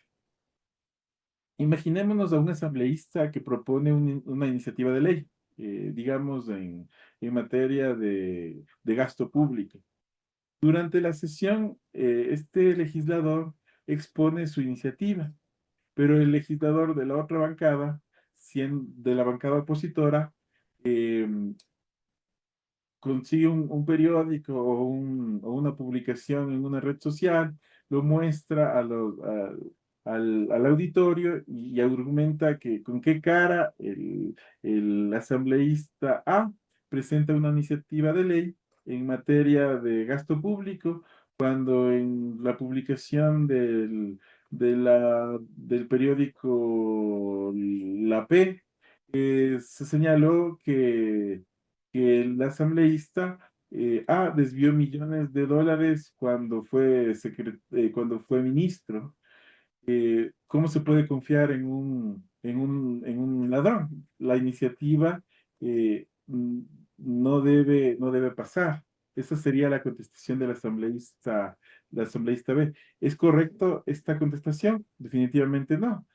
Imaginémonos a un asambleísta que propone una iniciativa de ley, digamos en materia de gasto público. Durante la sesión, este legislador expone su iniciativa, pero el legislador de la otra bancada, de la bancada opositora, em, consigue un periódico o una publicación en una red social, lo muestra al auditorio y argumenta que con qué cara el asambleísta A presenta una iniciativa de ley en materia de gasto público, cuando en la publicación del periódico La P se señaló que el asambleísta desvió millones de dólares cuando fue ministro. ¿Cómo se puede confiar en un ladrón? La iniciativa no debe pasar. Esa sería la contestación del asambleísta B. ¿Es correcto esta contestación? Definitivamente no.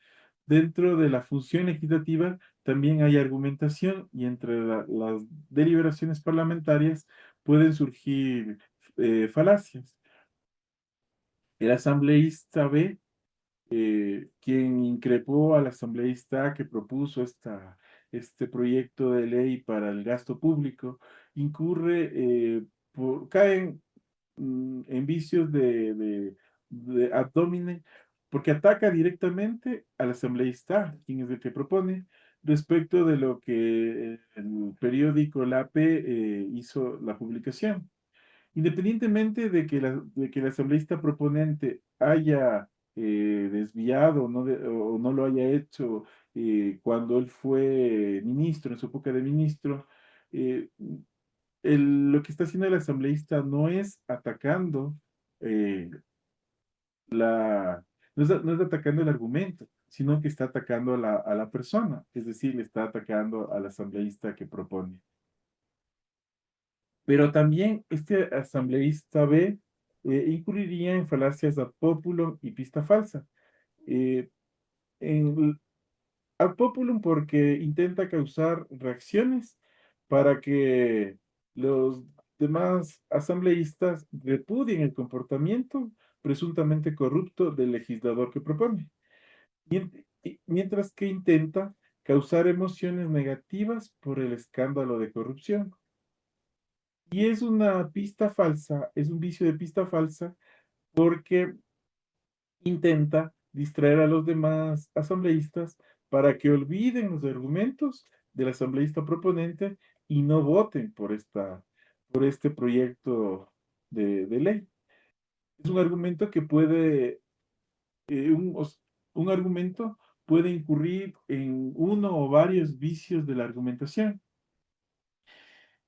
Dentro de la función legislativa también hay argumentación y entre las deliberaciones parlamentarias pueden surgir falacias. El asambleísta B, quien increpó al asambleísta que propuso este proyecto de ley para el gasto público, incurre, cae en vicios de ad hominem, porque ataca directamente al asambleísta, quien es el que propone, respecto de lo que el periódico La P hizo la publicación. Independientemente de que el asambleísta proponente haya desviado o no lo haya hecho cuando él fue ministro, en su época de ministro, eh, lo que está haciendo el asambleísta no es atacando eh, no es atacando el argumento, sino que está atacando a a la persona, es decir, le está atacando al asambleísta que propone. Pero también este asambleísta B incurriría en falacias ad populum y pista falsa. Eh, en, ad populum porque intenta causar reacciones para que los demás asambleístas repudien el comportamiento presuntamente corrupto del legislador que propone. Mientras que intenta causar emociones negativas por el escándalo de corrupción. Y es una pista falsa, es un vicio de pista falsa porque intenta distraer a los demás asambleístas para que olviden los argumentos del asambleísta proponente y no voten por este proyecto de ley. Es un argumento que puede, un argumento puede incurrir en uno o varios vicios de la argumentación.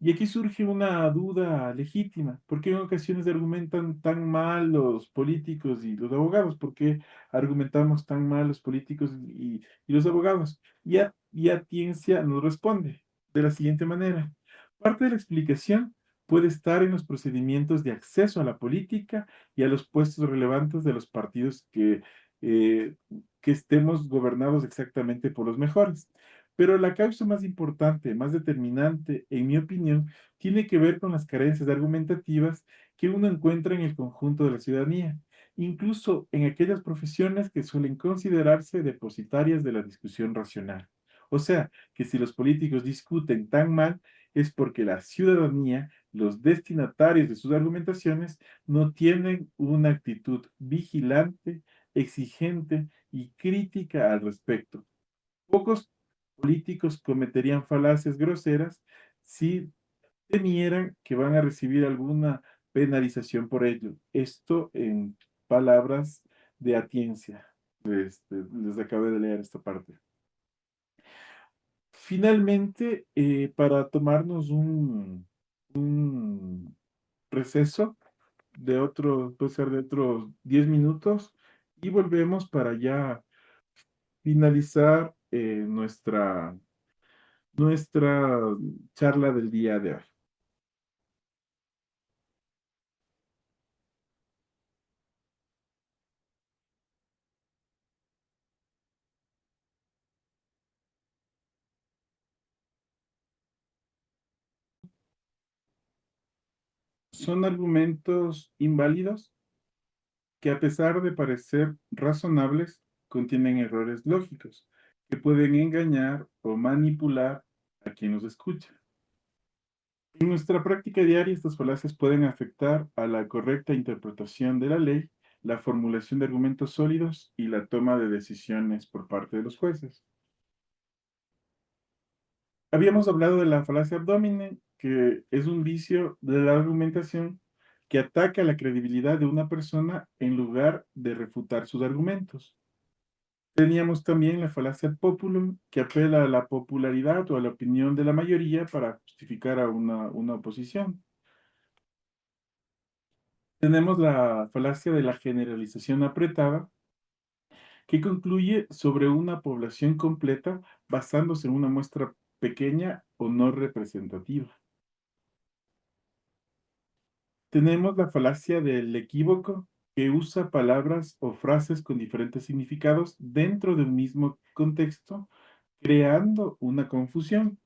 Y aquí surge una duda legítima. ¿Por qué en ocasiones argumentan tan mal los políticos y los abogados? ¿Por qué argumentamos tan mal los políticos y los abogados? Y Atiencia nos responde de la siguiente manera. Parte de la explicación puede estar en los procedimientos de acceso a la política y a los puestos relevantes de los partidos eh, que estemos gobernados exactamente por los mejores. Pero la causa más importante, más determinante, en mi opinión, tiene que ver con las carencias argumentativas que uno encuentra en el conjunto de la ciudadanía, incluso en aquellas profesiones que suelen considerarse depositarias de la discusión racional. O sea, que si los políticos discuten tan mal es porque la ciudadanía, los destinatarios de sus argumentaciones, no tienen una actitud vigilante, exigente y crítica al respecto. Pocos políticos cometerían falacias groseras si temieran que van a recibir alguna penalización por ello. Esto en palabras de Atiencia. Les acabé de leer esta parte. Finalmente, para tomarnos un receso puede ser de otros 10 minutos, y volvemos para ya finalizar nuestra charla del día de hoy. Son argumentos inválidos que, a pesar de parecer razonables, contienen errores lógicos que pueden engañar o manipular a quien los escucha. En nuestra práctica diaria, estas falacias pueden afectar a la correcta interpretación de la ley, la formulación de argumentos sólidos y la toma de decisiones por parte de los jueces. Habíamos hablado de la falacia abdomen, que es un vicio de la argumentación que ataca la credibilidad de una persona en lugar de refutar sus argumentos. Teníamos también la falacia ad populum, que apela a la popularidad o a la opinión de la mayoría para justificar a una oposición. Tenemos la falacia de la generalización apretada, que concluye sobre una población completa basándose en una muestra pequeña o no representativa. Tenemos la falacia del equívoco, que usa palabras o frases con diferentes significados dentro de un mismo contexto, creando una confusión.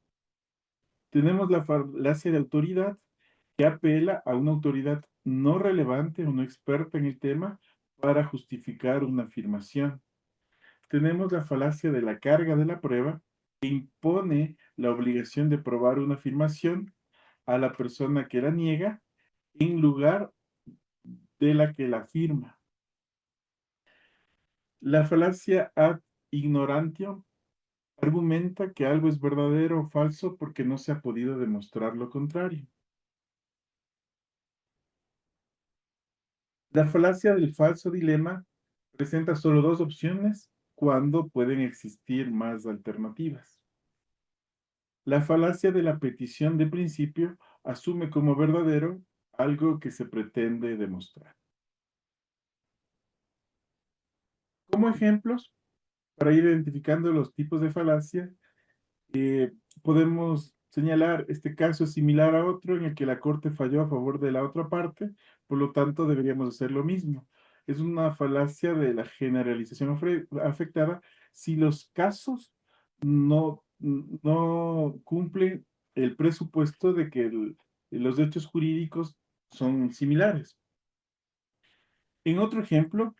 Tenemos la falacia de autoridad, que apela a una autoridad no relevante o no experta en el tema para justificar una afirmación. Tenemos la falacia de la carga de la prueba, que impone la obligación de probar una afirmación a la persona que la niega en lugar de la que la afirma. La falacia ad ignorantium argumenta que algo es verdadero o falso porque no se ha podido demostrar lo contrario. La falacia del falso dilema presenta solo dos opciones cuando pueden existir más alternativas. La falacia de la petición de principio asume como verdadero algo que se pretende demostrar. Como ejemplos, para ir identificando los tipos de falacia, eh, podemos señalar este caso es similar a otro en el que la Corte falló a favor de la otra parte, por lo tanto deberíamos hacer lo mismo. Es una falacia de la generalización afectada si los casos no cumplen el presupuesto de que los hechos jurídicos son similares. En otro ejemplo,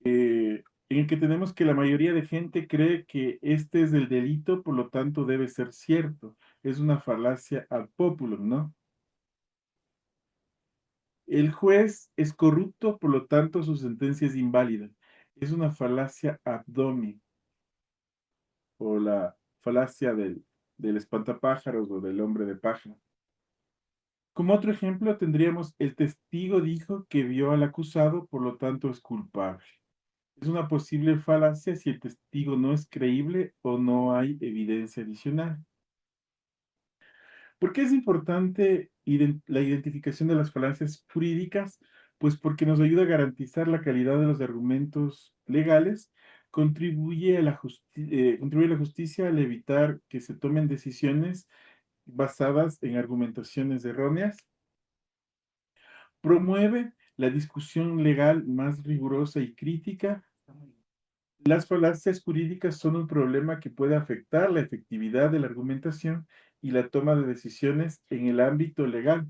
en el que tenemos que la mayoría de gente cree que este es el delito, por lo tanto debe ser cierto. Es una falacia ad populum, ¿no? El juez es corrupto, por lo tanto su sentencia es inválida. Es una falacia ad hominem, o la falacia del espantapájaros o del hombre de paja. Como otro ejemplo, tendríamos el testigo dijo que vio al acusado, por lo tanto es culpable. Es una posible falacia si el testigo no es creíble o no hay evidencia adicional. ¿Por qué es importante la identificación de las falacias jurídicas? Pues porque nos ayuda a garantizar la calidad de los argumentos legales, contribuye a la justicia al evitar que se tomen decisiones basadas en argumentaciones erróneas, promueve la discusión legal más rigurosa y crítica. Las falacias jurídicas son un problema que puede afectar la efectividad de la argumentación y la toma de decisiones en el ámbito legal.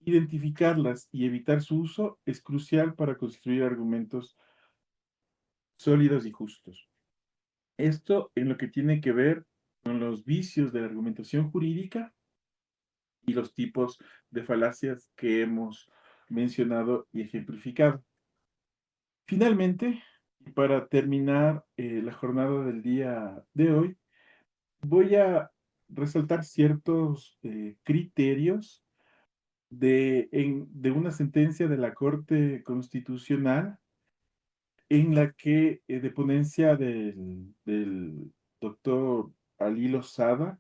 Identificarlas y evitar su uso es crucial para construir argumentos sólidos y justos. Esto en lo que tiene que ver con los vicios de la argumentación jurídica y los tipos de falacias que hemos mencionado y ejemplificado. Finalmente, y para terminar la jornada del día de hoy, voy a resaltar ciertos criterios de una sentencia de la Corte Constitucional en la que, de ponencia del doctor Ali Lozada,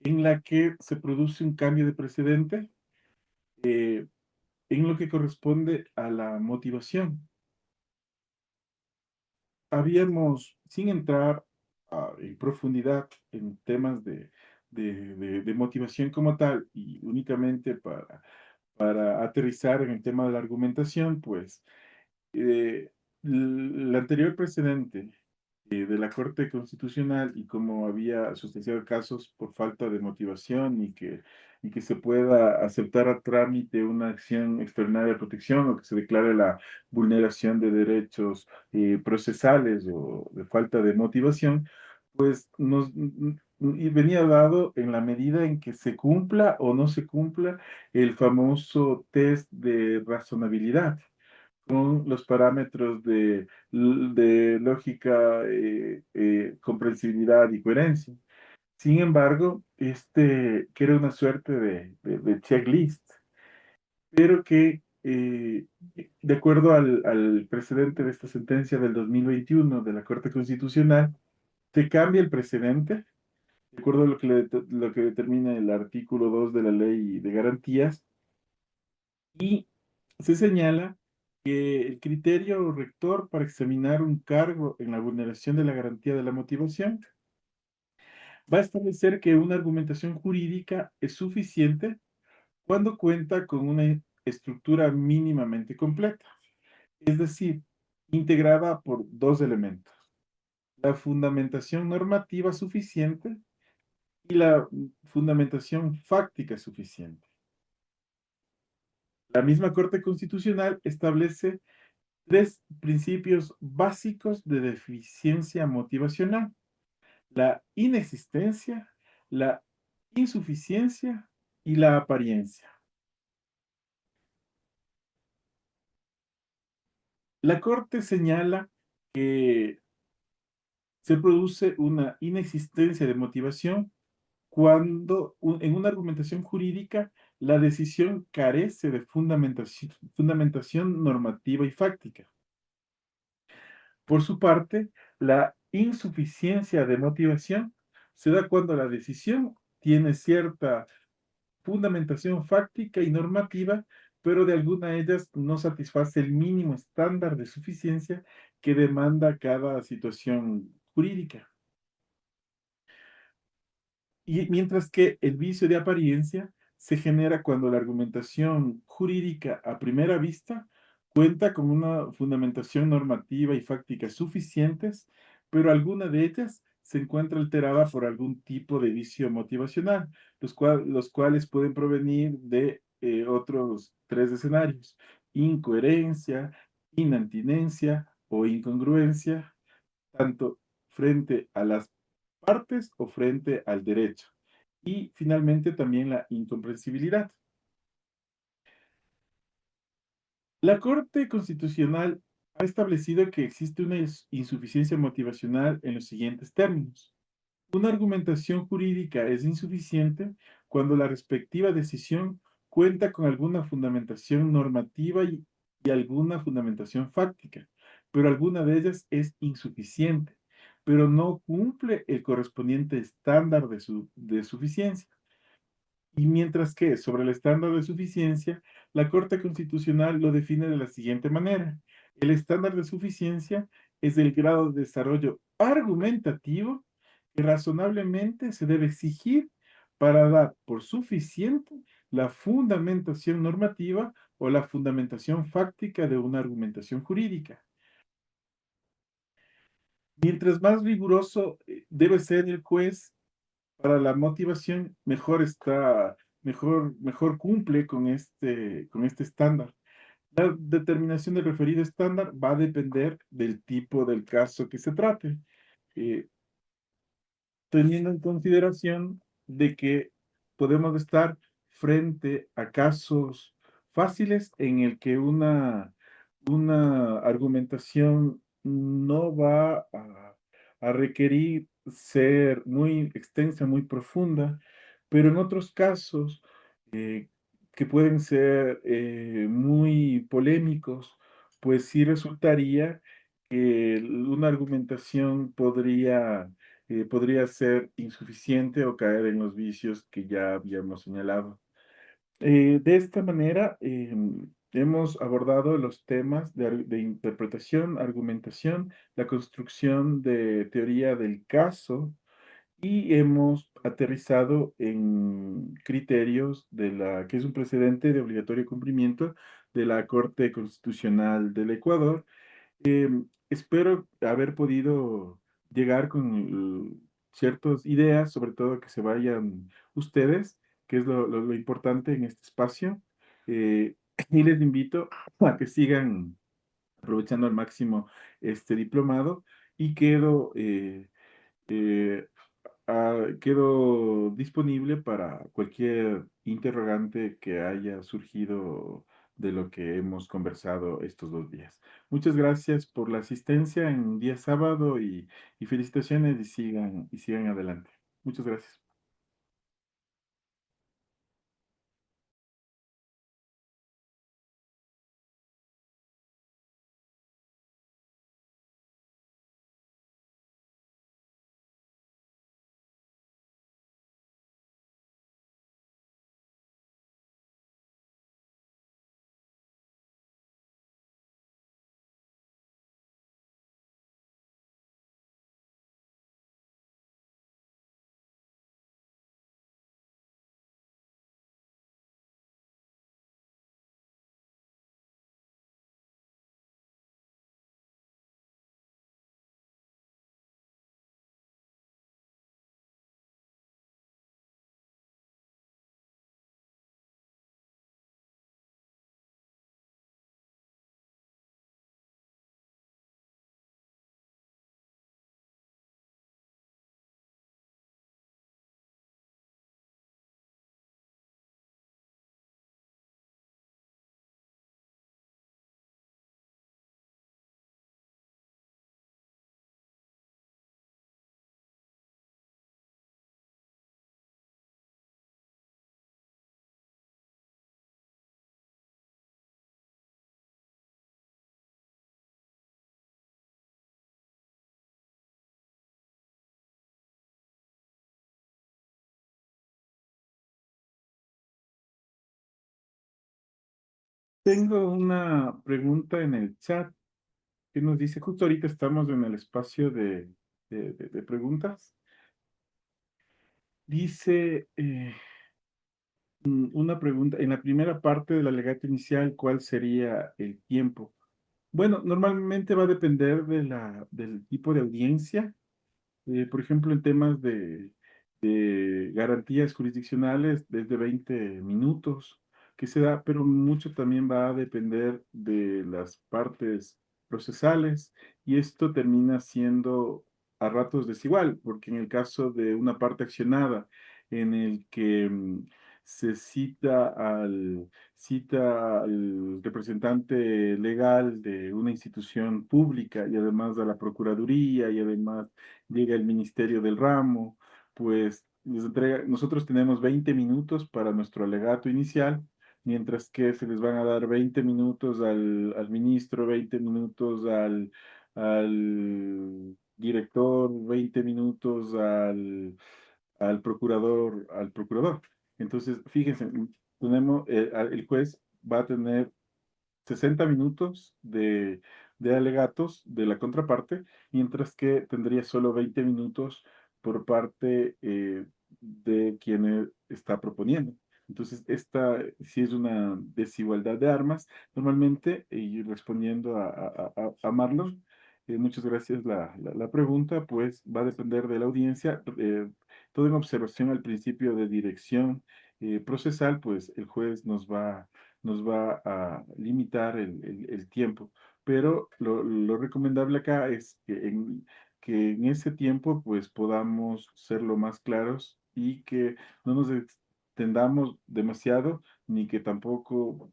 en la que se produce un cambio de precedente en lo que corresponde a la motivación. Habíamos, sin entrar en profundidad en temas de motivación como tal y únicamente para aterrizar en el tema de la argumentación, pues eh, el anterior precedente de la Corte Constitucional y cómo había sustanciado casos por falta de motivación y que se pueda aceptar a trámite una acción extraordinaria de protección o que se declare la vulneración de derechos procesales o de falta de motivación, pues y venía dado en la medida en que se cumpla o no se cumpla el famoso test de razonabilidad con los parámetros de lógica, comprensibilidad y coherencia. Sin embargo, que era una suerte de checklist, pero que, de acuerdo al precedente de esta sentencia del 2021 de la Corte Constitucional, se cambia el precedente, de acuerdo a lo que determina el artículo 2 de la Ley de Garantías, y se señala que el criterio rector para examinar un cargo en la vulneración de la garantía de la motivación va a establecer que una argumentación jurídica es suficiente cuando cuenta con una estructura mínimamente completa, es decir, integrada por dos elementos: la fundamentación normativa suficiente y la fundamentación fáctica suficiente. La misma Corte Constitucional establece tres principios básicos de deficiencia motivacional: la inexistencia, la insuficiencia y la apariencia. La Corte señala que se produce una inexistencia de motivación cuando en una argumentación jurídica la decisión carece de fundamentación normativa y fáctica. Por su parte, la insuficiencia de motivación se da cuando la decisión tiene cierta fundamentación fáctica y normativa, pero de alguna de ellas no satisface el mínimo estándar de suficiencia que demanda cada situación jurídica. Y mientras que el vicio de apariencia se genera cuando la argumentación jurídica a primera vista cuenta con una fundamentación normativa y fáctica suficientes, pero alguna de ellas se encuentra alterada por algún tipo de vicio motivacional, los cuales pueden provenir de otros tres escenarios: incoherencia, inantinencia o incongruencia, tanto frente a las partes o frente al derecho. Y finalmente también la incomprensibilidad. La Corte Constitucional ha establecido que existe una insuficiencia motivacional en los siguientes términos. Una argumentación jurídica es insuficiente cuando la respectiva decisión cuenta con alguna fundamentación normativa y alguna fundamentación fáctica, pero alguna de ellas es insuficiente, pero no cumple el correspondiente estándar de suficiencia. Y mientras que sobre el estándar de suficiencia, la Corte Constitucional lo define de la siguiente manera: el estándar de suficiencia es el grado de desarrollo argumentativo que razonablemente se debe exigir para dar por suficiente la fundamentación normativa o la fundamentación fáctica de una argumentación jurídica. Mientras más riguroso debe ser el juez para la motivación, mejor cumple con este estándar. La determinación del referido estándar va a depender del tipo del caso que se trate, eh, teniendo en consideración de que podemos estar frente a casos fáciles en el que una argumentación no va a requerir ser muy extensa, muy profunda, pero en otros casos eh, que pueden ser muy polémicos, pues sí resultaría que una argumentación podría ser insuficiente o caer en los vicios que ya habíamos señalado. De esta manera, hemos abordado los temas de interpretación, argumentación, la construcción de teoría del caso, y hemos aterrizado en criterios que es un precedente de obligatorio cumplimiento de la Corte Constitucional del Ecuador. Espero haber podido llegar con ciertas ideas, sobre todo que se vayan ustedes, que es lo importante en este espacio. Eh, y les invito a que sigan aprovechando al máximo este diplomado, y eh, quedo disponible para cualquier interrogante que haya surgido de lo que hemos conversado estos 2 días. Muchas gracias por la asistencia en día sábado, y felicitaciones, y sigan adelante. Muchas gracias. Tengo una pregunta en el chat que nos dice, justo ahorita estamos en el espacio de preguntas. Dice una pregunta, en la primera parte del alegato inicial, ¿cuál sería el tiempo? Bueno, normalmente va a depender del tipo de audiencia. Por ejemplo, en temas de garantías jurisdiccionales, desde 20 minutos que se da, pero mucho también va a depender de las partes procesales y esto termina siendo a ratos desigual, porque en el caso de una parte accionada en el que se cita al representante legal de una institución pública y además a la Procuraduría y además llega el ministerio del ramo, pues nosotros tenemos 20 minutos para nuestro alegato inicial, mientras que se les van a dar 20 minutos al ministro, 20 minutos al director, 20 minutos al procurador. Entonces, fíjense, tenemos, el juez va a tener 60 minutos de alegatos de la contraparte, mientras que tendría solo 20 minutos por parte de quien está proponiendo. Entonces, esta sí es una desigualdad de armas. Normalmente, y respondiendo a Marlon, muchas gracias la pregunta, pues va a depender de la audiencia. Todo en observación al principio de dirección procesal, pues el juez nos va a limitar el tiempo. Pero lo recomendable acá es que en ese tiempo pues podamos ser lo más claros y que no nos extendamos demasiado ni que tampoco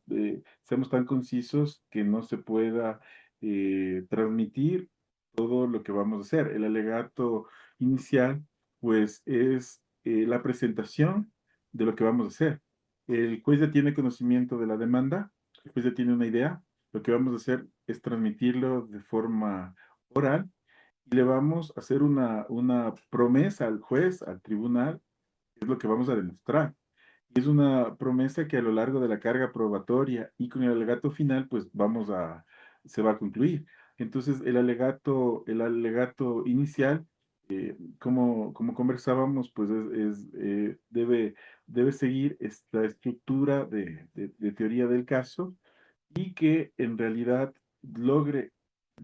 seamos tan concisos que no se pueda transmitir todo lo que vamos a hacer. El alegato inicial pues es la presentación de lo que vamos a hacer. El juez ya tiene conocimiento de la demanda, el juez ya tiene una idea. Lo que vamos a hacer es transmitirlo de forma oral y le vamos a hacer una promesa al juez, al tribunal, que es lo que vamos a demostrar. Y es una promesa que a lo largo de la carga probatoria y con el alegato final, pues se va a concluir. Entonces, el alegato inicial, como conversábamos, pues debe seguir esta estructura de teoría del caso y que en realidad logre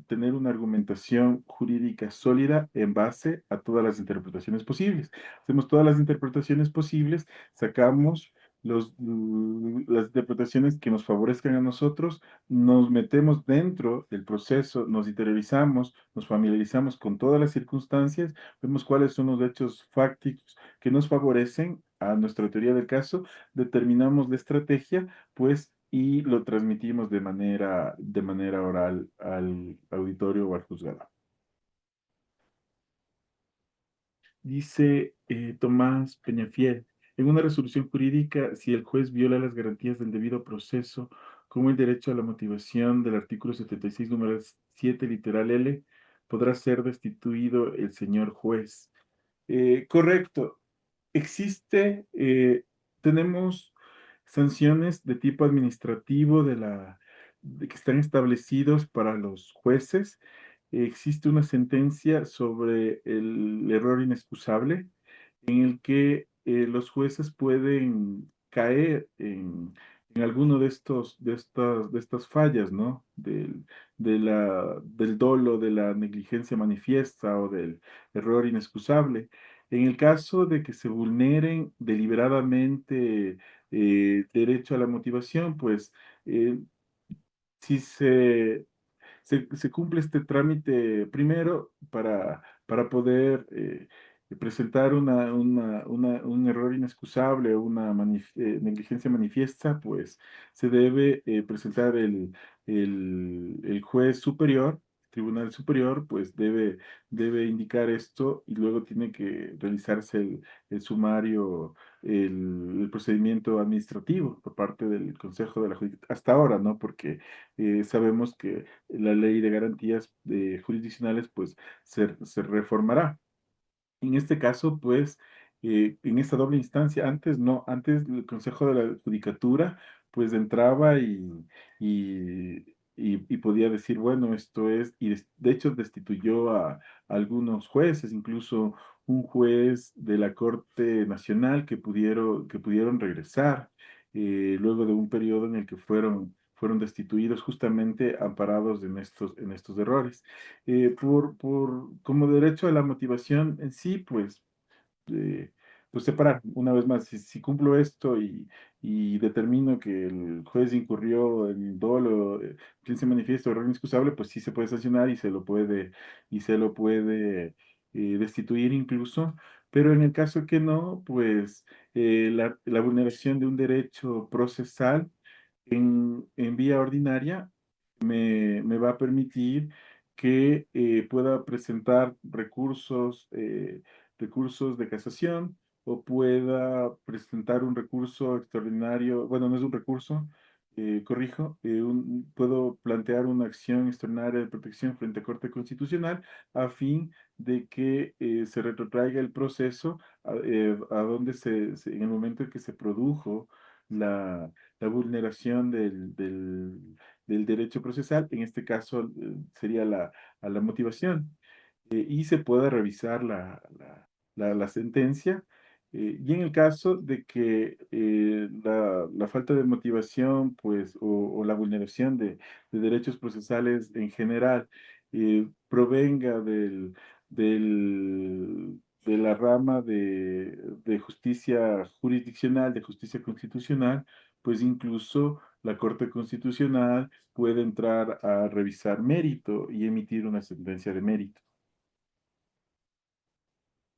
tener una argumentación jurídica sólida en base a todas las interpretaciones posibles. Hacemos todas las interpretaciones posibles, sacamos las interpretaciones que nos favorezcan a nosotros, nos metemos dentro del proceso, nos interiorizamos, nos familiarizamos con todas las circunstancias, vemos cuáles son los hechos fácticos que nos favorecen a nuestra teoría del caso, determinamos la estrategia, pues, y lo transmitimos de manera oral al auditorio o al juzgado. Dice Tomás Peñafiel, en una resolución jurídica, si el juez viola las garantías del debido proceso, como el derecho a la motivación del artículo 76, número 7, literal L, podrá ser destituido el señor juez. Correcto. Existe, tenemos sanciones de tipo administrativo que están establecidos para los jueces. Existe una sentencia sobre el error inexcusable en el que los jueces pueden caer en alguno de estas fallas, ¿no? Del dolo, de la negligencia manifiesta o del error inexcusable. En el caso de que se vulneren deliberadamente derecho a la motivación, pues eh, si se cumple este trámite primero para poder presentar un error inexcusable o una negligencia manifiesta, pues se debe presentar el juez superior, tribunal superior, pues debe indicar esto y luego tiene que realizarse el sumario, el procedimiento administrativo por parte del Consejo de la Judicatura, hasta ahora, ¿no? Porque sabemos que la ley de garantías jurisdiccionales pues se reformará. En este caso, pues, en esta doble instancia. Antes no, antes el Consejo de la Judicatura pues entraba y podía decir, bueno, esto es, y de hecho destituyó a algunos jueces, incluso un juez de la Corte Nacional que pudieron regresar luego de un periodo en el que fueron destituidos justamente amparados en estos errores. Como derecho a la motivación en sí, eh, pues separar, una vez más, si cumplo esto y determino que el juez incurrió en dolo, quien se manifiesta error inexcusable, pues sí se puede sancionar y se lo puede destituir incluso, pero en el caso que no, pues la vulneración de un derecho procesal en vía ordinaria me va a permitir que pueda presentar recursos de casación o pueda presentar un recurso extraordinario, bueno, no es un recurso, corrijo, puedo plantear una acción extraordinaria de protección frente a Corte Constitucional a fin de que se retrotraiga el proceso a donde en el momento en que se produjo la vulneración del derecho procesal, en este caso sería a la motivación, y se pueda revisar la sentencia. Y en el caso de que la falta de motivación, pues, o la vulneración de derechos procesales en general provenga de la rama de justicia jurisdiccional, de justicia constitucional, pues incluso la Corte Constitucional puede entrar a revisar mérito y emitir una sentencia de mérito.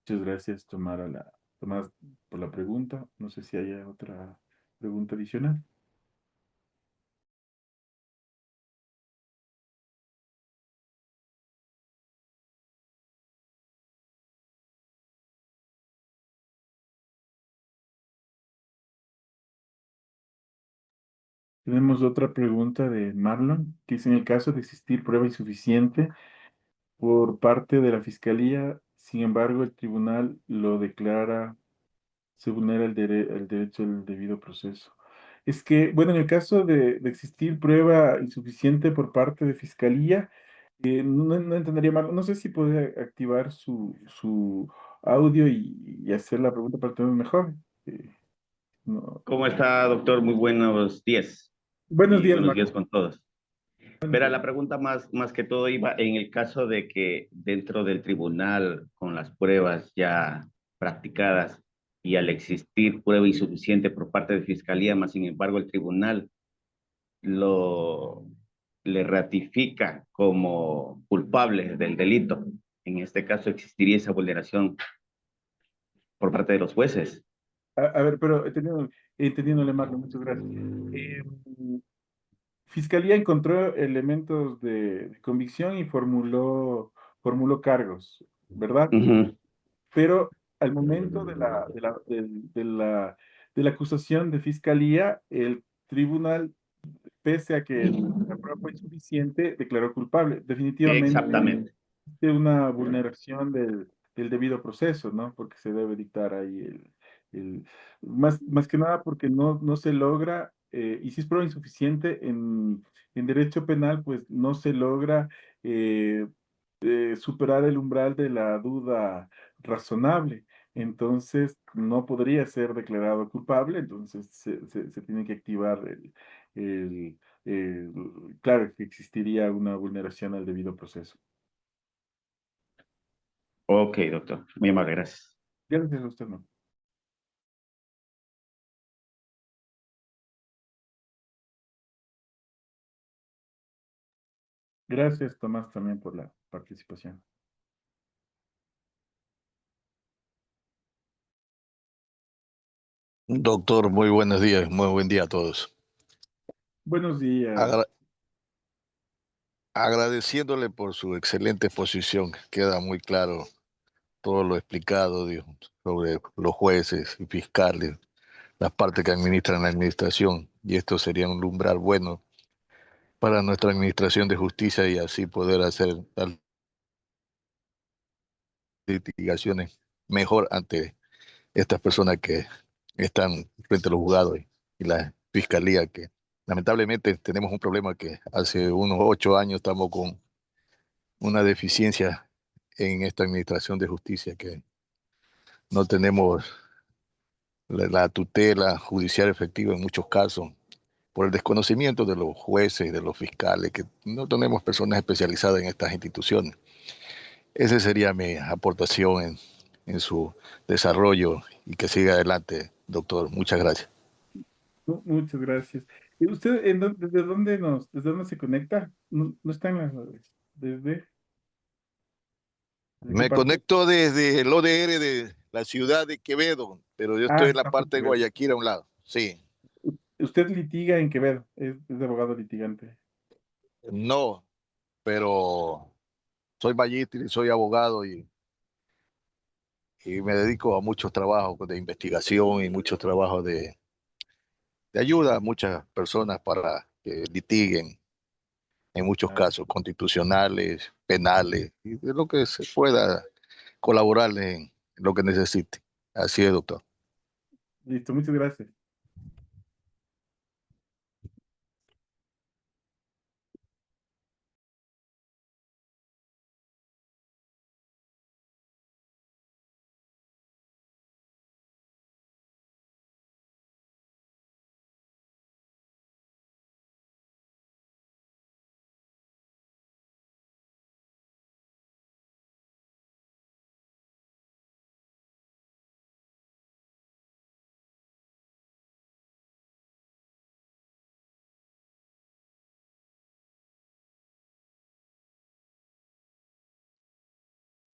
Muchas gracias, Tomás, por la pregunta. No sé si hay otra pregunta adicional. Tenemos otra pregunta de Marlon, que dice, en el caso de existir prueba insuficiente por parte de la Fiscalía, sin embargo, el tribunal lo declara, se vulnera el derecho al debido proceso. Es que, bueno, en el caso de existir prueba insuficiente por parte de Fiscalía, no entendería mal, no sé si puede activar su audio y hacer la pregunta para tener mejor. No. ¿Cómo está, doctor? Muy buenos días Buenos y días, buenos días Marco. con todos. Buenos Pero días. la pregunta más que todo iba en el caso de que dentro del tribunal, con las pruebas ya practicadas y al existir prueba insuficiente por parte de Fiscalía, más sin embargo el tribunal lo le ratifica como culpable del delito. En este caso existiría esa vulneración por parte de los jueces. A ver, pero entendiéndole, Marco, muchas gracias. Fiscalía encontró elementos de convicción y formuló cargos, ¿verdad? Uh -huh. Pero al momento de la acusación de fiscalía, el tribunal, pese a que la prueba fue insuficiente, declaró culpable. Definitivamente Exactamente. de una vulneración del debido proceso, ¿no? Porque se debe dictar ahí más que nada porque no se logra, y si es prueba insuficiente en derecho penal, pues no se logra eh, superar el umbral de la duda razonable. Entonces, no podría ser declarado culpable, entonces se tiene que activar el- claro que existiría una vulneración al debido proceso. Ok, doctor. Muy amable, gracias. Gracias a usted, no. Gracias, Tomás, también por la participación. Doctor, muy buenos días, muy buen día a todos. Buenos días. Agra- Agradeciéndole por su excelente exposición, queda muy claro todo lo explicado sobre los jueces y fiscales, las partes que administran la administración, y esto sería un umbral bueno para nuestra administración de justicia y así poder hacer las litigaciones mejor ante estas personas que están frente a los juzgados y la fiscalía, que lamentablemente tenemos un problema que hace unos 8 años estamos con una deficiencia en esta administración de justicia, que no tenemos la tutela judicial efectiva en muchos casos por el desconocimiento de los jueces y de los fiscales, que no tenemos personas especializadas en estas instituciones. Esa sería mi aportación en su desarrollo y que siga adelante, doctor. Muchas gracias. Muchas gracias. ¿Y usted desde dónde se conecta? No, no está en desde, ¿de qué Me parte? conecto desde el ODR de la ciudad de Quevedo, pero yo Ah, estoy en la está por parte de Quevedo. Guayaquil a un lado. Sí, Usted litiga en Quevedo, es abogado litigante. no, pero soy magíster y soy abogado y me dedico a muchos trabajos de investigación y muchos trabajos de ayuda a muchas personas para que litiguen en muchos Ah, casos constitucionales, penales, y de lo que se pueda colaborar en lo que necesite. Así es, doctor. listo, muchas gracias.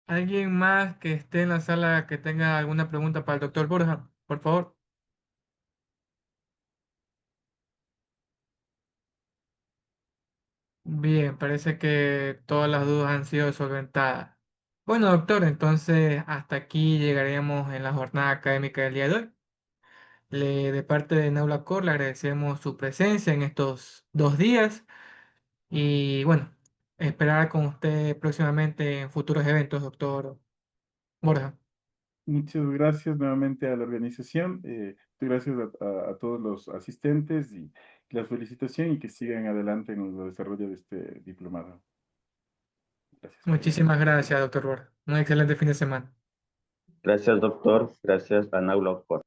¿Alguien más que esté en la sala que tenga alguna pregunta para el doctor Borja? Por favor. Bien, parece que todas las dudas han sido solventadas. Bueno, doctor, entonces hasta aquí llegaremos en la jornada académica del día de hoy. De parte de Naula Cor, le agradecemos su presencia en estos 2 días y bueno, esperar con usted próximamente en futuros eventos, doctor Borja. Muchas gracias nuevamente a la organización. Gracias a todos los asistentes y la felicitación y que sigan adelante en el desarrollo de este diplomado. Gracias, bye. Muchísimas gracias, doctor Borja. Un excelente fin de semana. Gracias, doctor. Gracias, Ana Laura.